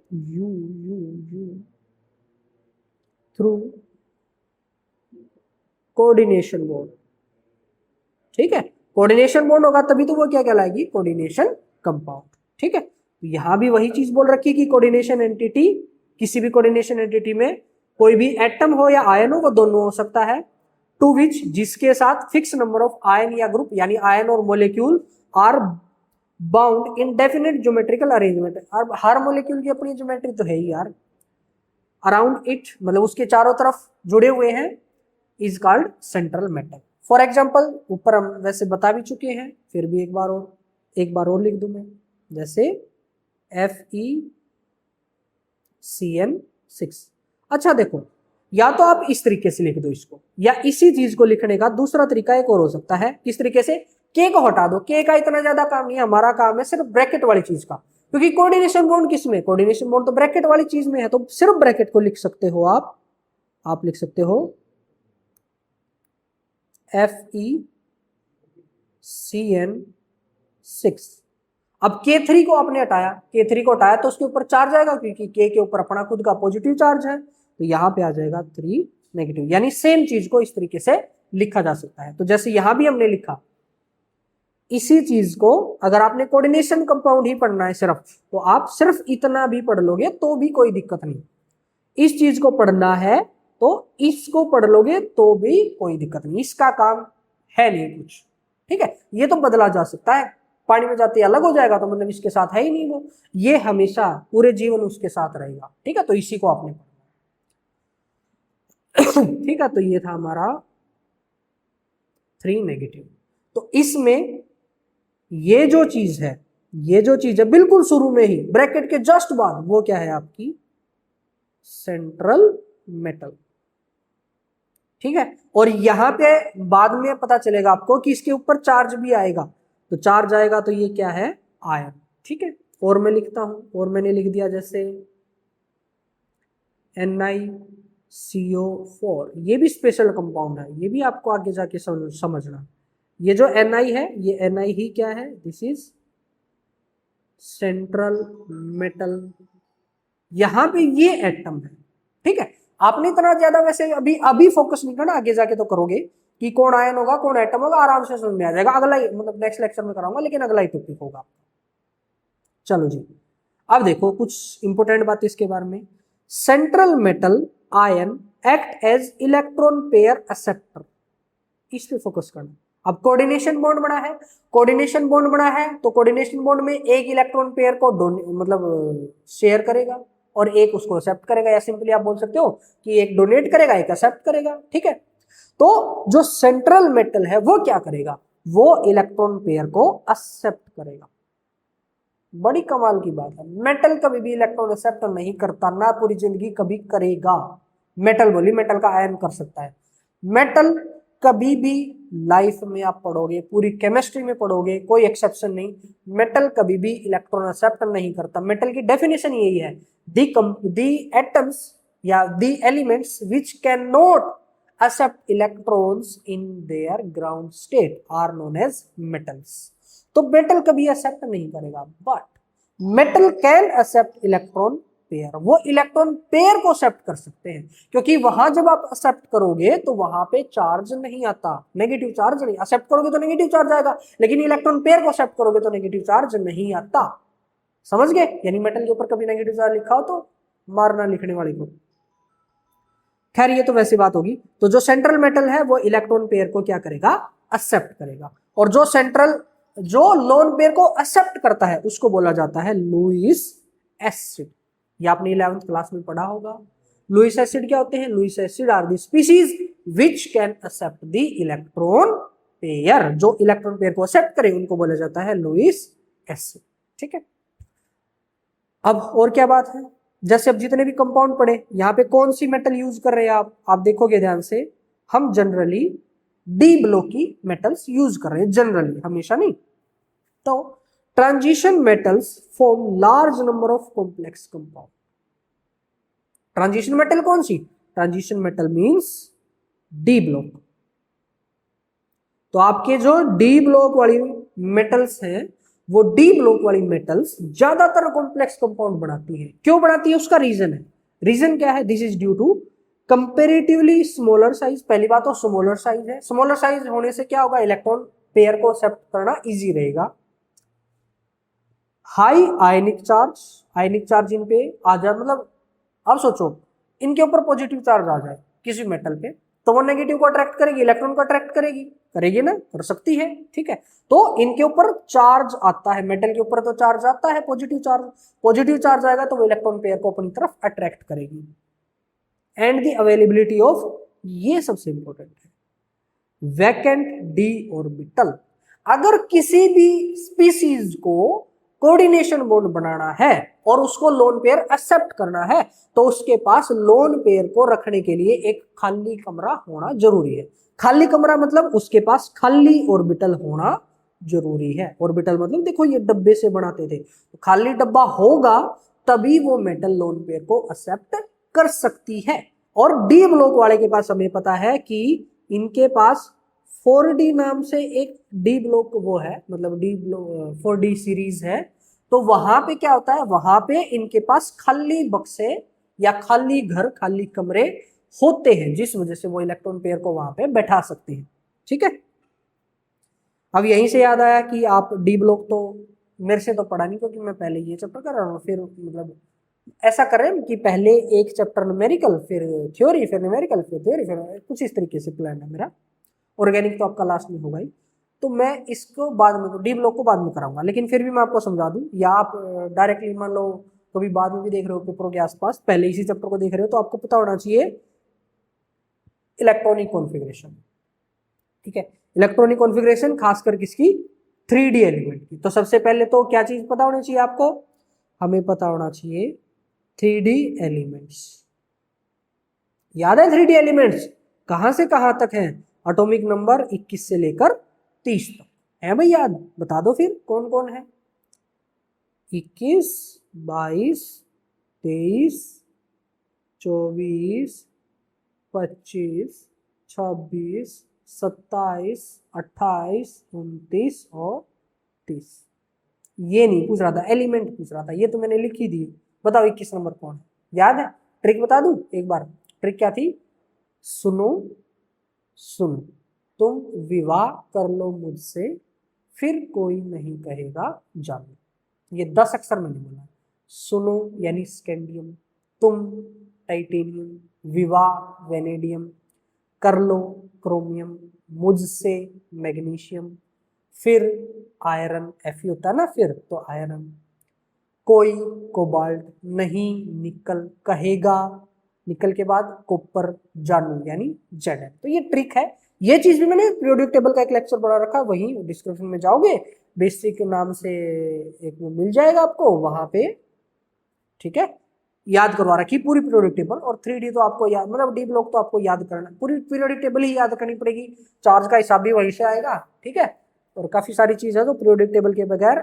through coordination bond, ठीक है। कोऑर्डिनेशन बॉन्ड होगा तभी तो वो क्या कहलाएगी, कोऑर्डिनेशन कंपाउंड, ठीक है। तो यहां भी वही चीज बोल रखी कि कोऑर्डिनेशन एंटिटी, किसी भी कोऑर्डिनेशन एंटिटी में कोई भी एटम हो या आयन हो, वो दोनों हो सकता है। टू विच, जिसके साथ फिक्स नंबर ऑफ आयन या ग्रुप, यानी आयन और molecule are bound in definite geometrical arrangement, और हर मोलिक्यूल की अपनी ज्योमेट्री तो है ही यार, अराउंड इट मतलब उसके चारों तरफ जुड़े हुए हैं, is called central metal. For example, ऊपर हम वैसे बता भी चुके हैं, फिर भी एक बार और लिख दूं मैं, जैसे FeCN6। अच्छा देखो, या तो आप इस तरीके से लिख दो इसको, या इसी चीज को लिखने का दूसरा तरीका एक और हो सकता है। किस तरीके से, के को हटा दो, के का इतना ज्यादा काम नहीं है, हमारा काम है सिर्फ ब्रैकेट वाली चीज का, क्योंकि कोऑर्डिनेशन बॉन्ड किस में, कोऑर्डिनेशन बॉन्ड तो ब्रैकेट वाली चीज में है, तो सिर्फ ब्रैकेट को लिख सकते हो आप लिख सकते हो FeCN6। अब K3 को आपने हटाया, K3 को हटाया तो उसके ऊपर चार्ज आएगा, क्योंकि K के ऊपर अपना खुद का पॉजिटिव चार्ज है, तो यहां पे आ जाएगा 3 नेगेटिव। यानी सेम चीज को इस तरीके से लिखा जा सकता है। तो जैसे यहां भी हमने लिखा, इसी चीज को अगर आपने कोऑर्डिनेशन कंपाउंड ही पढ़ना है सिर्फ, तो आप सिर्फ इतना भी पढ़ लोगे तो भी कोई दिक्कत नहीं। इस चीज को पढ़ना है तो इसको पढ़ लोगे तो भी कोई दिक्कत नहीं, इसका काम है नहीं कुछ, ठीक है। ये तो बदला जा सकता है, पानी में जाते अलग हो जाएगा तो मतलब इसके साथ है ही नहीं वो, ये हमेशा पूरे जीवन उसके साथ रहेगा, ठीक है। तो इसी को आपने ठीक है। तो ये था हमारा 3 नेगेटिव। तो इसमें ये जो चीज है, ये जो चीज है बिल्कुल शुरू में ही ब्रैकेट के जस्ट बाद, वो क्या है आपकी सेंट्रल मेटल, ठीक है। और यहां पे बाद में पता चलेगा आपको कि इसके ऊपर चार्ज भी आएगा, तो चार्ज आएगा तो ये क्या है आयन, ठीक है। और मैं लिखता हूं, और मैंने लिख दिया जैसे NiCO4, ये भी स्पेशल कंपाउंड है, ये भी आपको आगे जाके समझना। ये जो Ni है, ये Ni ही क्या है, दिस इज सेंट्रल मेटल, यहां पे ये एटम है, ठीक है। आपने इतना ज्यादा वैसे अभी फोकस नहीं करना, आगे जाके तो करोगे कि कौन आयन होगा कौन एटम होगा, आराम से समझ में आ जाएगा, अगला ही मतलब नेक्स्ट लेक्चर में कराऊंगा, लेकिन अगला ही टॉपिक होगा। चलो जी, अब देखो कुछ इंपोर्टेंट बात इसके बारे में। Central metal ion act as electron pair acceptor, इस पे फोकस करना। अब कोऑर्डिनेशन बॉन्ड बना है, कोऑर्डिनेशन बॉन्ड बना है तो कोऑर्डिनेशन बॉन्ड में एक इलेक्ट्रॉन पेयर को मतलब शेयर करेगा और एक उसको एक्सेप्ट करेगा, या सिंपली आप बोल सकते हो कि एक डोनेट करेगा एक एक्सेप्ट करेगा, ठीक है। तो जो सेंट्रल मेटल है वो क्या करेगा, वो इलेक्ट्रॉन पेयर को एक्सेप्ट करेगा। बड़ी कमाल की बात है, मेटल कभी भी इलेक्ट्रॉन एक्सेप्ट नहीं करता, ना पूरी जिंदगी कभी करेगा। मेटल बोली, मेटल का आयन कर सकता है, मेटल कभी भी लाइफ में आप पढ़ोगे, पूरी केमिस्ट्री में पढ़ोगे, कोई एक्सेप्शन नहीं, मेटल कभी भी इलेक्ट्रॉन एक्सेप्ट नहीं करता। मेटल की डेफिनेशन यही है, दी एटम्स या the elements which can not accept electrons in their ground state are known as metals। तो मेटल कभी एक्सेप्ट नहीं करेगा, but metal can accept electron pair, वो इलेक्ट्रॉन पेयर को एक्सेप्ट कर सकते हैं, क्योंकि वहां जब आप एक्सेप्ट करोगे तो वहां पे चार्ज नहीं आता, नेगेटिव चार्ज नहीं, एक्सेप्ट करोगे तो नेगेटिव चार्ज आएगा, लेकिन इलेक्ट्रॉन पेयर को एक्सेप्ट करोगे तो नेगेटिव चार्ज नहीं आता। समझ गए, यानी मेटल के ऊपर कभी नेगेटिव चार्ज लिखा हो तो मारना लिखने वाले को। खैर ये तो वैसी बात होगी। तो जो सेंट्रल मेटल है वो इलेक्ट्रॉन पेयर को क्या करेगा, एक्सेप्ट करेगा, और जो लोन पेयर को एक्सेप्ट करता है उसको बोला जाता है लुईस एसिड। ये आपने 11th क्लास में पढ़ा होगा। लुईस एसिड क्या होते हैं, Lewis acid are the species which can accept the electron pair, जो इलेक्ट्रॉन पेयर को एक्सेप्ट करे उनको बोला जाता है लुईस एसिड, ठीक है। अब और क्या बात है, जैसे अब जितने भी कंपाउंड पढ़े, यहाँ पे कौन सी मेटल यूज कर रहे हैं आप देखोगे ध्यान से, हम जनरली डी ब्लॉक की मेटल्स यूज कर रहे हैं, जनरली, हमेशा नहीं। तो transition metals form large number of complex compound. Transition metal कौन सी, transition metal means d block. तो आपके जो डी ब्लॉक वाली मेटल्स हैं, वो डी ब्लॉक वाली मेटल्स ज्यादातर कॉम्प्लेक्स कंपाउंड बनाती है। क्यों बनाती है, उसका रीजन है। रीजन क्या है, this is due to comparatively smaller size. पहली बात तो स्मॉलर साइज है, स्मॉलर साइज होने से क्या होगा, इलेक्ट्रॉन पेयर को एक्सेप्ट करना इजी रहेगा। हाई आयनिक चार्ज इन पे आ जाए, मतलब अब सोचो इनके ऊपर पॉजिटिव चार्ज आ जाए किसी मेटल पे, तो वो नेगेटिव को अट्रैक्ट करेगी, इलेक्ट्रॉन को अट्रैक्ट करेगी ना, कर सकती है, ठीक है। तो इनके ऊपर चार्ज आता है, मेटल के ऊपर तो चार्ज आता है, पॉजिटिव चार्ज आएगा तो वो इलेक्ट्रॉन पेयर को अपनी तरफ अट्रैक्ट करेगी। एंड द अवेलेबिलिटी ऑफ, ये सबसे इंपॉर्टेंट है, वैकेंट डी ऑर्बिटल। अगर किसी भी स्पीसीज को कोऑर्डिनेशन बॉन्ड बनाना है और उसको लोन पेयर एक्सेप्ट करना है, तो उसके पास लोन पेयर को रखने के लिए एक खाली कमरा होना जरूरी है। खाली कमरा मतलब उसके पास खाली ऑर्बिटल होना जरूरी है। ऑर्बिटल मतलब देखो ये डब्बे से बनाते थे, तो खाली डब्बा होगा तभी वो मेटल लोन पेयर को एक्सेप्ट कर सकती है। और डी ब्लॉक वाले के पास हमें पता है कि इनके पास 4D नाम से एक डी ब्लॉक वो है, मतलब डी ब्लॉक 4D सीरीज है। तो वहां पे क्या होता है, वहां पे इनके पास खाली बक्से या खाली घर, खाली कमरे होते हैं, जिस वजह से वो इलेक्ट्रॉन पेयर को वहां पे बैठा सकते हैं, ठीक है। अब यहीं से याद आया कि आप डी ब्लॉक तो मेरे से तो पढ़ा नहीं, क्योंकि मैं पहले ये चैप्टर कर रहा हूँ, फिर मतलब ऐसा करें कि पहले एक चैप्टर न्यूमेरिकल, फिर थ्योरी, फिर न्यूमेरिकल, फिर थ्योरी, फिर कुछ इस तरीके से प्लान है मेरा। ऑर्गेनिक तो आपका लास्ट में होगा ही, तो मैं इसको बाद में, डी ब्लॉक को बाद में कराऊंगा, लेकिन फिर भी मैं आपको समझा दूं, या आप डायरेक्टली मान लो कभी बाद में भी देख रहे हो पेपरों के आसपास, पहले इसी चैप्टर को देख रहे हो, तो आपको पता होना चाहिए इलेक्ट्रॉनिक कॉन्फ़िगरेशन। ठीक है, इलेक्ट्रॉनिक कॉन्फ़िगरेशन खासकर किसकी, 3D एलिमेंट की। तो सबसे पहले तो क्या चीज पता होनी चाहिए आपको, हमें पता होना चाहिए 3D एलिमेंट्स। याद है 3D एलिमेंट्स कहां से कहां तक हैं, एटॉमिक नंबर 21 से लेकर 30 तक है भाई, याद बता दो फिर कौन कौन है। 21, 22, 23, 24, 25, 26, 27, 28, 29 और 30। ये नहीं पूछ रहा था, एलिमेंट पूछ रहा था, ये तो मैंने लिख ही दी। बताओ 21 नंबर कौन है, याद है? ट्रिक बता दूं एक बार, ट्रिक क्या थी, सुनो सुनो तुम विवाह कर लो मुझसे, फिर कोई नहीं कहेगा जानो। ये 10 अक्षर मैंने बोला। सुनो यानी स्कैंडियम, तुम टाइटेनियम, विवाह वेनेडियम, कर लो क्रोमियम, मुझसे मैग्नीशियम, फिर आयरन, एफी होता है ना फिर, तो आयरन, कोई कोबाल्ट, नहीं निकल, कहेगा निकल के बाद कॉपर, जानू यानी जेड। तो ये ट्रिक है, ये चीज भी मैंने पीरियोडिक टेबल का एक लेक्चर बना रखा, वही डिस्क्रिप्शन में जाओगे, बेसिक नाम से एक वो मिल जाएगा आपको वहां पे। ठीक है, याद करवा रखी पूरी पीरियोडिक टेबल, और 3D तो आपको याद, मतलब डी ब्लॉक तो आपको याद करना, पूरी पीरियोडिक टेबल ही याद करनी पड़ेगी, चार्ज का हिसाब भी वहीं से आएगा। ठीक है, और काफी सारी चीज है, तो पीरियोडिक टेबल के बगैर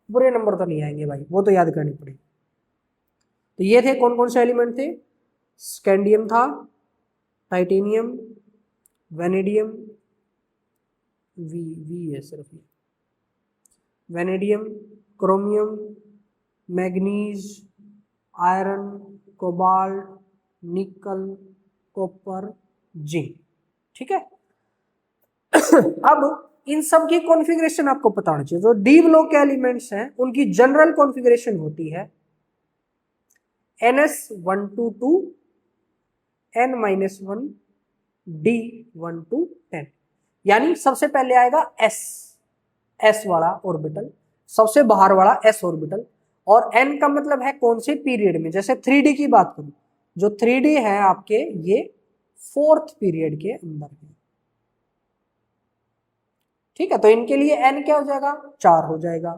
बुरे नंबर तो नहीं आएंगे भाई, वो तो याद करनी पड़ेगी। तो ये थे कौन कौन से एलिमेंट थे, स्कैंडियम था, टाइटेनियम, वेनेडियम, वी है सिर्फ, vanadium, chromium, manganese, iron, cobalt, निकल, कॉपर, जिंक। ठीक है अब इन सब की कॉन्फ़िगरेशन आपको पता होना चाहिए। जो डी ब्लॉक के एलिमेंट्स हैं उनकी जनरल कॉन्फ़िगरेशन होती है NS1 to 2, N-1, D1 to 10। यानी सबसे पहले आएगा S वाला ऑर्बिटल, सबसे बाहर वाला S ऑर्बिटल, और N का मतलब है कौन से पीरियड में। जैसे 3D की बात करूं, जो 3D है आपके, ये 4th पीरियड के अंदर है। ठीक है, तो इनके लिए N क्या हो जाएगा, 4 हो जाएगा।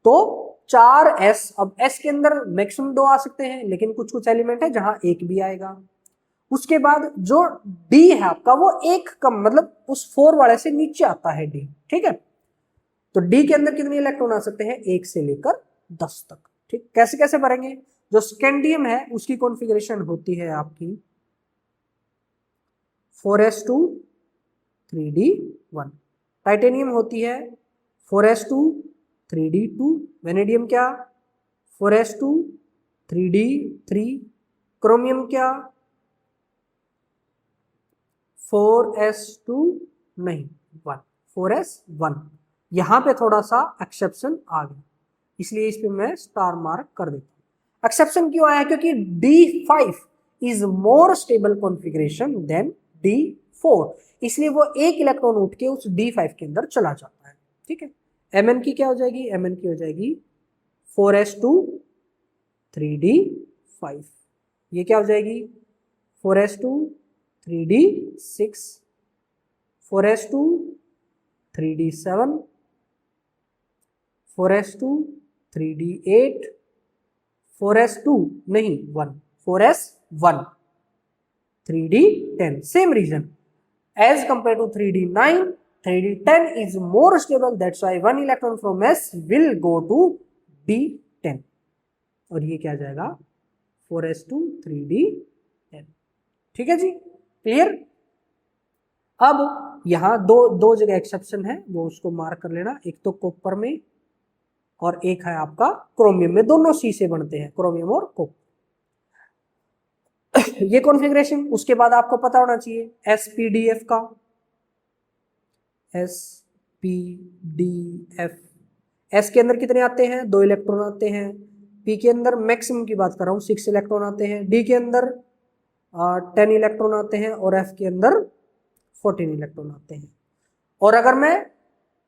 तो 4S, अब S के अंदर मैक्सिमम 2 आ सकते हैं, लेकिन कुछ कुछ एलिमेंट है जहां एक भी आएगा। उसके बाद जो D है आपका, वो एक कम, मतलब उस 4 वाले से नीचे आता है D। ठीक है, तो D के अंदर कितने इलेक्ट्रॉन आ सकते हैं, 1 से लेकर 10 तक। ठीक, कैसे कैसे भरेंगे, जो स्कैंडियम है उसकी कॉन्फ़िगरेशन होती है आपकी 4s2 3d1, टाइटेनियम होती है 4s2 3d2, वेनेडियम क्या 4s2 3d3, क्रोमियम क्या 4s2 नहीं 1, 4s1। यहां पे थोड़ा सा एक्सेप्शन आ गया, इसलिए इस पे मैं स्टार मार्क कर देता हूं। एक्सेप्शन क्यों आया, क्योंकि D5 is more stable configuration than D4, इसलिए वो एक इलेक्ट्रॉन उठ के उस D5 के अंदर चला जाता है। ठीक है, Mn की क्या हो जाएगी, Mn की हो जाएगी 4s2 3d5, ये क्या हो जाएगी 4s2 3d6, 4s2 3d7, 4s2 3d8, 4s2 नहीं 1, 4s1 3d10। Same reason as compared to 3d9, 3d10 is more stable, that's why one electron from S will go to d10, और ये क्या जाएगा 4s2 3d10। ठीक है जी, क्लियर। अब यहां दो जगह एक्सेप्शन है, वो उसको मार्क कर लेना, एक तो कॉपर में और एक है आपका क्रोमियम में, दोनों सी से बनते हैं, क्रोमियम और कॉपर। ये कॉन्फ़िगरेशन, उसके बाद आपको पता होना चाहिए SPDF का, SPDF, S के अंदर कितने आते हैं, 2 इलेक्ट्रॉन आते हैं, पी के अंदर मैक्सिमम की बात कर रहा हूँ 6 इलेक्ट्रॉन आते हैं, डी के अंदर 10 इलेक्ट्रॉन आते हैं और एफ के अंदर 14 इलेक्ट्रॉन आते हैं। और अगर मैं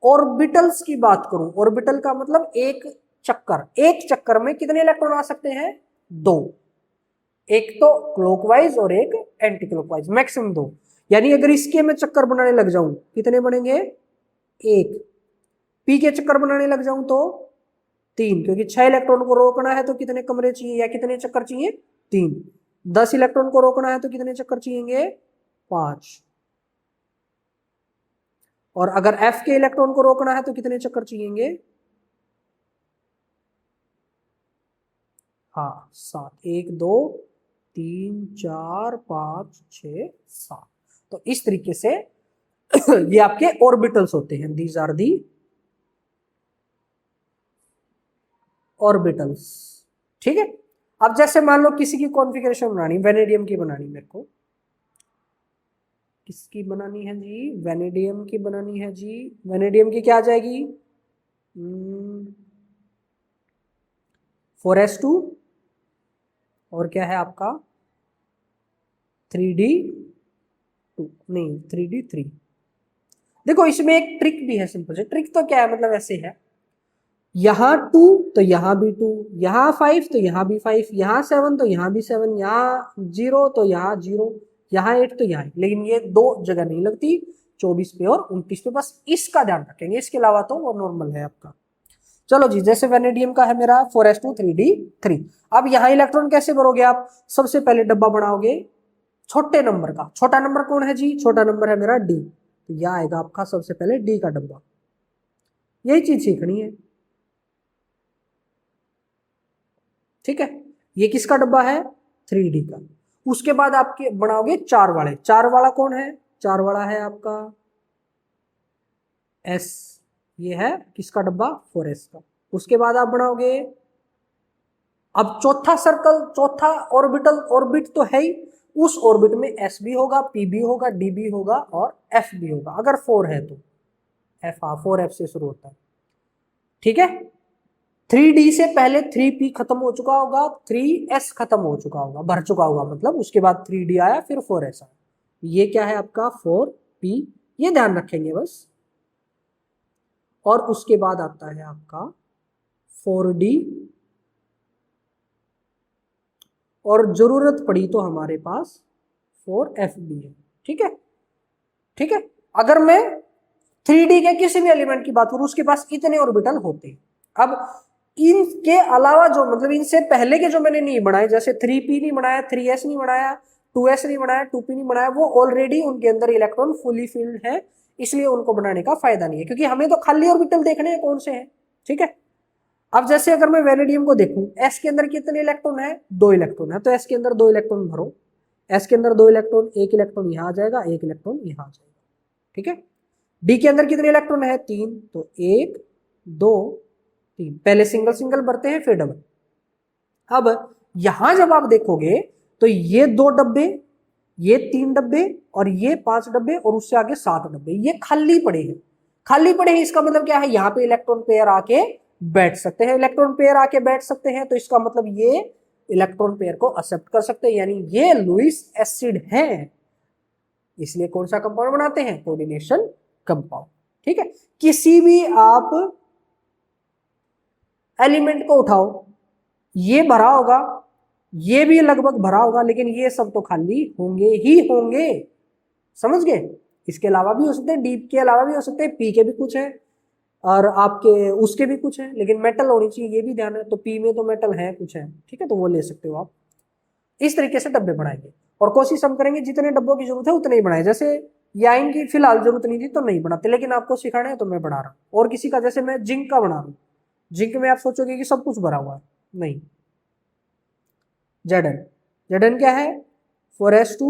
ऑर्बिटल्स की बात करूं, ऑर्बिटल का मतलब एक चक्कर में कितने इलेक्ट्रॉन आ सकते हैं? 2, एक तो क्लॉकवाइज और एक एंटी क्लॉकवाइज, मैक्सिमम 2। यानी अगर इसके मैं चक्कर बनाने लग जाऊं कितने बनेंगे? 1। पी के चक्कर बनाने लग जाऊं तो 3, क्योंकि 6 इलेक्ट्रॉन को रोकना है तो कितने कमरे चाहिए या कितने चक्कर चाहिए? 3। 10 इलेक्ट्रॉन को रोकना है तो कितने चक्कर चाहिए? 5। और अगर एफ के इलेक्ट्रॉन को रोकना है तो कितने चक्कर चाहिए? हाँ 7। 1 2 3 4 5 6 7। तो इस तरीके से ये आपके ऑर्बिटल्स होते हैं। These are the orbitals. ठीक है। अब जैसे मान लो किसी की कॉन्फ़िगरेशन बनानी, वेनेडियम की बनानी, मेरे को किसकी बनानी है जी? वेनेडियम की बनानी है जी। वेनेडियम की क्या आ जाएगी? 4s2 और क्या है आपका 3d2, नहीं 3d3। देखो इसमें एक ट्रिक भी है, सिंपल से। ट्रिक तो क्या है, मतलब ऐसे है, यहां 2 तो यहां भी 2, यहां 5 तो यहां भी 5, यहां 7 तो यहां भी 7, यहां 0 तो यहां 0, यहां 8 तो यहां 8। लेकिन ये 2 जगह नहीं लगती, 24 पे और 29 पे। बस इसका ध्यान रखेंगे, इसके अलावा तो वो नॉर्मल है आपका। चलो जी, जैसे वेनेडियम का है मेरा 4s2 3d3। अब यहां इलेक्ट्रॉन कैसे भरोगे आप? सबसे पहले डब्बा बनाओगे छोटे नंबर का। छोटा नंबर कौन है जी? छोटा नंबर है मेरा डी। तो यह आएगा आपका सबसे पहले डी का डब्बा। यही चीज सीखनी है। ठीक है, ये किसका डब्बा है? 3d का। उसके बाद आपके बनाओगे 4 वाले। 4 वाला कौन है? 4 वाला है आपका s। ये है किसका डब्बा? 4s का। उसके बाद आप बनाओगे, अब चौथा सर्कल, चौथा ऑर्बिटल, ऑर्बिट तो है ही, उस ऑर्बिट में s भी होगा, p भी होगा, d भी होगा और f भी होगा। अगर 4 है तो f, 4f से शुरू होता है। ठीक है। 3d से पहले 3p खत्म हो चुका होगा, 3s खत्म हो चुका होगा, भर चुका होगा मतलब। उसके बाद 3d आया, फिर 4s आया। ये क्या है आपका? 4p। ये ध्यान रखेंगे बस। और उसके बाद आता है आपका 4d, और जरूरत पड़ी तो हमारे पास 4f भी है। ठीक है। ठीक है। अगर मैं 3d के किसी भी एलिमेंट की बात करूं, उसके पास इतने ऑर्बिटल होते हैं। अब इनके अलावा जो, मतलब इनसे पहले के जो मैंने नहीं बनाए, जैसे 3p नहीं बनाया, 3s नहीं बनाया, 2s नहीं बनाया, 2p नहीं बनाया, वो ऑलरेडी उनके अंदर इलेक्ट्रॉन फुली फिल्ड है, इसलिए उनको बनाने का फायदा नहीं है, क्योंकि हमें तो खाली ऑर्बिटल देखने हैं कौन से हैं। ठीक है। अब जैसे अगर मैं वेनेडियम को देखूं, s के अंदर कितने इलेक्ट्रॉन है? 2 इलेक्ट्रॉन है, तो s के अंदर 2 इलेक्ट्रॉन भरो। s के अंदर 2 इलेक्ट्रॉन, 1 इलेक्ट्रॉन यहां आ जाएगा, 1 इलेक्ट्रॉन यहां आ जाएगा। ठीक है। d के अंदर कितने इलेक्ट्रॉन है? 3, तो 1 2 3। पहले सिंगल सिंगल भरते हैं, फिर डबल। अब यहां जब आप देखोगे तो ये 2 डब्बे, ये 3 डब्बे और ये 5 डब्बे और उससे आगे 7 डब्बे, ये खाली पड़े हैं। खाली पड़े हैं, इसका मतलब क्या है? यहाँ पे इलेक्ट्रॉन पेयर आके बैठ सकते हैं। इलेक्ट्रॉन पेयर आके बैठ सकते हैं, तो इसका मतलब ये इलेक्ट्रॉन पेयर को एक्सेप्ट कर सकते हैं, यानी ये लुईस एसिड है। इसलिए कौन सा कंपाउंड बनाते हैं? Coordination compound. ठीक है। किसी भी आप एलिमेंट को उठाओ, ये भरा होगा, ये भी लगभग भरा होगा, लेकिन ये सब तो खाली होंगे ही होंगे। समझ गए? इसके अलावा भी हो सकते हैं, डी के अलावा भी हो सकते हैं, पी के भी कुछ है और आपके उसके भी कुछ है, लेकिन मेटल होनी चाहिए, ये भी ध्यान है। तो पी में तो मेटल है, कुछ है। ठीक है, तो वो ले सकते हो आप। इस तरीके से डब्बे बनाएंगे और कोशिश हम करेंगे जितने डब्बों की जरूरत है उतने ही बनाए। जैसे याइन की फिलहाल जरूरत नहीं थी तो नहीं बनाते, लेकिन आपको सिखाना है तो मैं बना रहा हूँ। और किसी का, जैसे मैं जिंक का बना रहा हूँ, जिंक में आप सोचोगे कि सब कुछ भरा हुआ है, नहीं। Zn क्या है? 4s2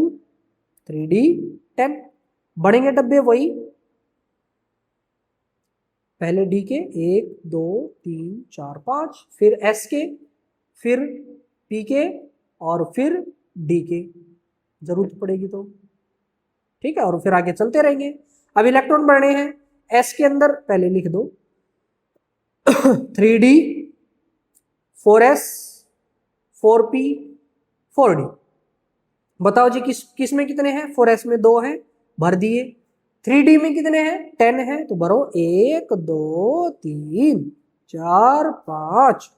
3d10। बनेंगे डब्बे वही, पहले डी के 1 2 3 4 5, फिर s के, फिर p के और फिर d के, जरूरत पड़ेगी तो। ठीक है, और फिर आगे चलते रहेंगे। अब इलेक्ट्रॉन बढ़ने हैं। s के अंदर पहले लिख दो 3d 4s 4p 4d। बताओ जी किस में कितने हैं? 4s में 2 हैं, भर दिए। 3d में कितने हैं? 10 हैं, तो भरो 1 2 3 4 5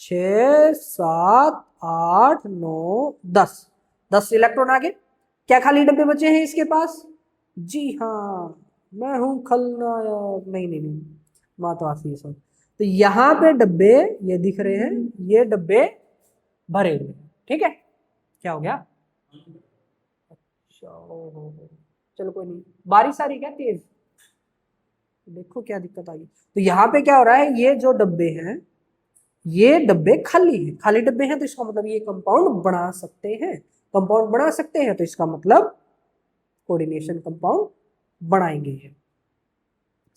6 7 8 9 10 इलेक्ट्रॉन आगे। क्या खाली डब्बे बचे हैं इसके पास? जी हाँ, मैं हूं खलनायक। नहीं, माँ तो आती है सब। तो यहाँ पे डब्बे ये दिख रहे हैं, ये डब्बे भरे हुए हैं। ठीक है, क्या हो गया? अच्छा, चलो कोई नहीं। बारिश आ रही क्या तेज? देखो क्या दिक्कत आ गई। तो यहाँ पे क्या हो रहा है, ये जो डब्बे हैं ये डब्बे खाली हैं। खाली डब्बे हैं तो इसका मतलब ये कंपाउंड बना सकते हैं। कंपाउंड बना सकते हैं तो इसका मतलब कोऑर्डिनेशन कंपाउंड बनाएंगे। ये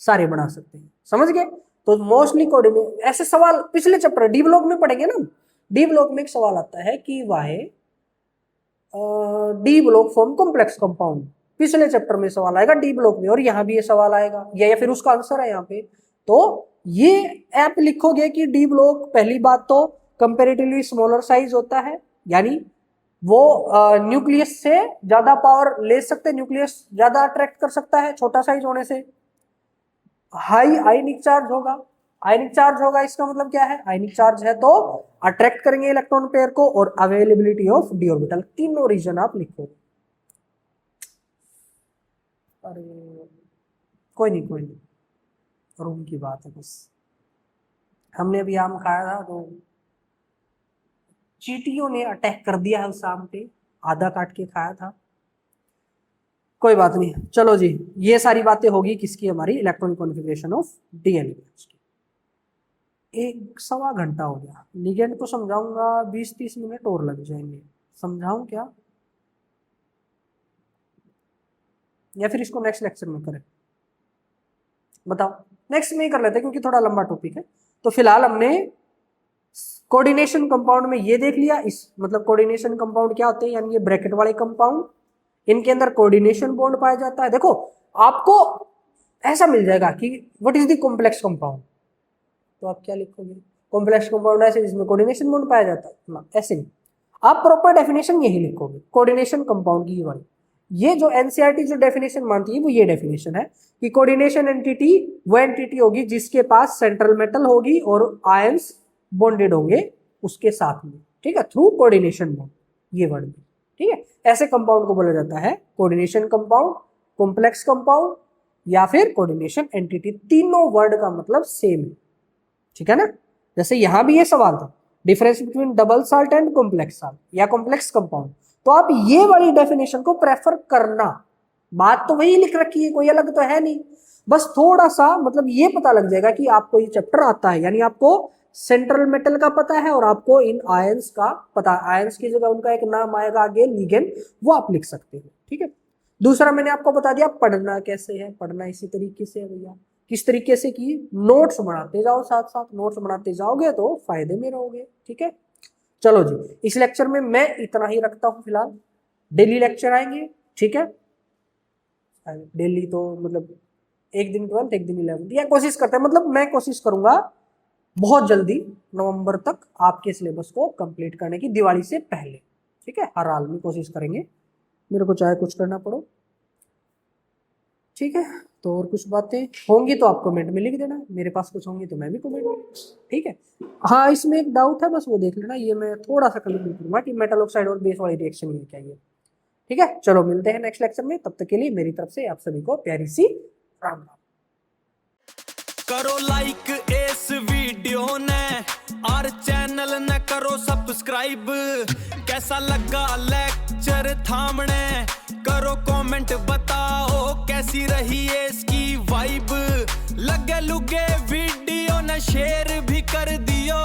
सारे बना सकते हैं, समझ गए? तो मोस्टली कोऑर्डिनेट ऐसे सवाल पिछले चैप्टर डी ब्लॉक में पढ़ेंगे ना। डी ब्लॉक में एक सवाल आता है कि why d block form complex compound. पिछले चैप्टर में सवाल आएगा डी ब्लॉक में, और यहाँ भी ये सवाल आएगा, या फिर उसका आंसर है यहाँ पे। तो ये ऐप लिखोगे कि डी ब्लॉक, पहली बात तो कंपेरेटिवली स्मॉलर साइज होता है, यानी वो न्यूक्लियस से ज्यादा पावर ले सकते, न्यूक्लियस ज्यादा अट्रैक्ट कर सकता है छोटा साइज होने से। हाई आयनिक चार्ज होगा। आयनिक चार्ज होगा इसका मतलब क्या है? आयनिक चार्ज है तो अट्रैक्ट करेंगे इलेक्ट्रॉन पेयर को, और अवेलेबिलिटी ऑफ डी ऑर्बिटल। तीनों रीजन आप लिखो। अरे कोई नहीं, रूम की बात है बस। हमने अभी आम खाया था तो चींटियों ने अटैक कर दिया है उस आम पे, आधा काट के खाया था। कोई बात नहीं, चलो जी, ये सारी बातें होगी किसकी? हमारी इलेक्ट्रॉन कॉन्फ़िगरेशन ऑफ डीएनए की। 1.25 घंटा हो गया। लिगेंड को समझाऊंगा 20-30 मिनट और लग जाएंगे। समझाऊं क्या, या फिर इसको नेक्स्ट लेक्चर में करें? बताओ, नेक्स्ट में ही कर लेते हैं क्योंकि थोड़ा लंबा टॉपिक है। तो फिलहाल हमने कोऑर्डिनेशन कंपाउंड में ये देख लिया। इस मतलब कोऑर्डिनेशन कंपाउंड क्या होते हैं, यानी ये ब्रैकेट वाले कंपाउंड, इनके अंदर कोऑर्डिनेशन बॉन्ड पाया जाता है। देखो आपको ऐसा मिल जाएगा कि what is the complex compound, तो आप क्या लिखोगे? कॉम्प्लेक्स कंपाउंड ऐसे जिसमें कोऑर्डिनेशन बॉन्ड पाया जाता है ना, ऐसे नहीं। आप प्रॉपर डेफिनेशन यही लिखोगे कोऑर्डिनेशन कंपाउंड की वाली। ये जो एनसीईआरटी जो डेफिनेशन मानती है वो ये डेफिनेशन है कि कोऑर्डिनेशन एंटिटी वो एंटिटी होगी जिसके पास सेंट्रल मेटल होगी और आयंस बॉन्डेड होंगे उसके साथ में। ठीक है, थ्रू कोऑर्डिनेशन बॉन्ड, ये वर्ड में। ठीक है, ऐसे कंपाउंड को बोला जाता है कोऑर्डिनेशन कंपाउंड, कॉम्प्लेक्स कंपाउंड या फिर कोऑर्डिनेशन एंटिटी। तीनों वर्ड का मतलब सेम है। ठीक है ना? जैसे यहां भी ये सवाल था, difference between double salt and complex salt या कॉम्प्लेक्स कंपाउंड, तो आप ये वाली डेफिनेशन को प्रेफर करना। बात तो वही लिख रखी है, कोई अलग तो है नहीं। बस थोड़ा सा मतलब ये पता लग जाएगा कि आपको ये चैप्टर आता है, यानी आपको सेंट्रल मेटल का पता है और आपको इन आयंस का पता है। आयंस की जगह उनका एक नाम आएगा आगे, लिगेंड, वो आप लिख सकते हो। ठीक है, दूसरा मैंने आपको बता दिया पढ़ना कैसे है। पढ़ना इसी तरीके से है भैया। किस तरीके से की? नोट्स बनाते जाओ, साथ साथ नोट्स बनाते जाओगे तो फायदे में रहोगे। ठीक है, चलो जी, इस लेक्चर में मैं इतना ही रखता हूं फिलहाल। डेली लेक्चर आएंगे, ठीक है? डेली तो मतलब एक दिन 12th एक दिन 11th, या कोशिश करते हैं, मतलब मैं कोशिश करूंगा बहुत जल्दी नवंबर तक आपके सिलेबस को कंप्लीट करने की, दिवाली से पहले। ठीक है, हर हाल में कोशिश करेंगे, मेरे को चाहे कुछ करना पड़ो। ठीक है, तो और कुछ बातें होंगी तो आप कमेंट में लिख देना, मेरे पास कुछ होंगी तो मैं भी कमेंट में। ठीक है, हाँ इसमें एक डाउट है, बस वो देख लेना। ये मैं थोड़ा सा क्लियर करूंगा कि मेटल ऑक्साइड और बेस वाली रिएक्शन ये क्या है। ठीक है, चलो मिलते हैं नेक्स्ट लेक्चर में। तब तक के लिए मेरी तरफ से आप सभी को प्यारी सी राम राम। करो लाइक इस वीडियो ने और चैनल ने करो सब्सक्राइब। कैसा लगा लेक्चर थामने, करो कमेंट बताओ कैसी रही है इसकी वाइब। लगे लुगे वीडियो ने शेयर भी कर दियो।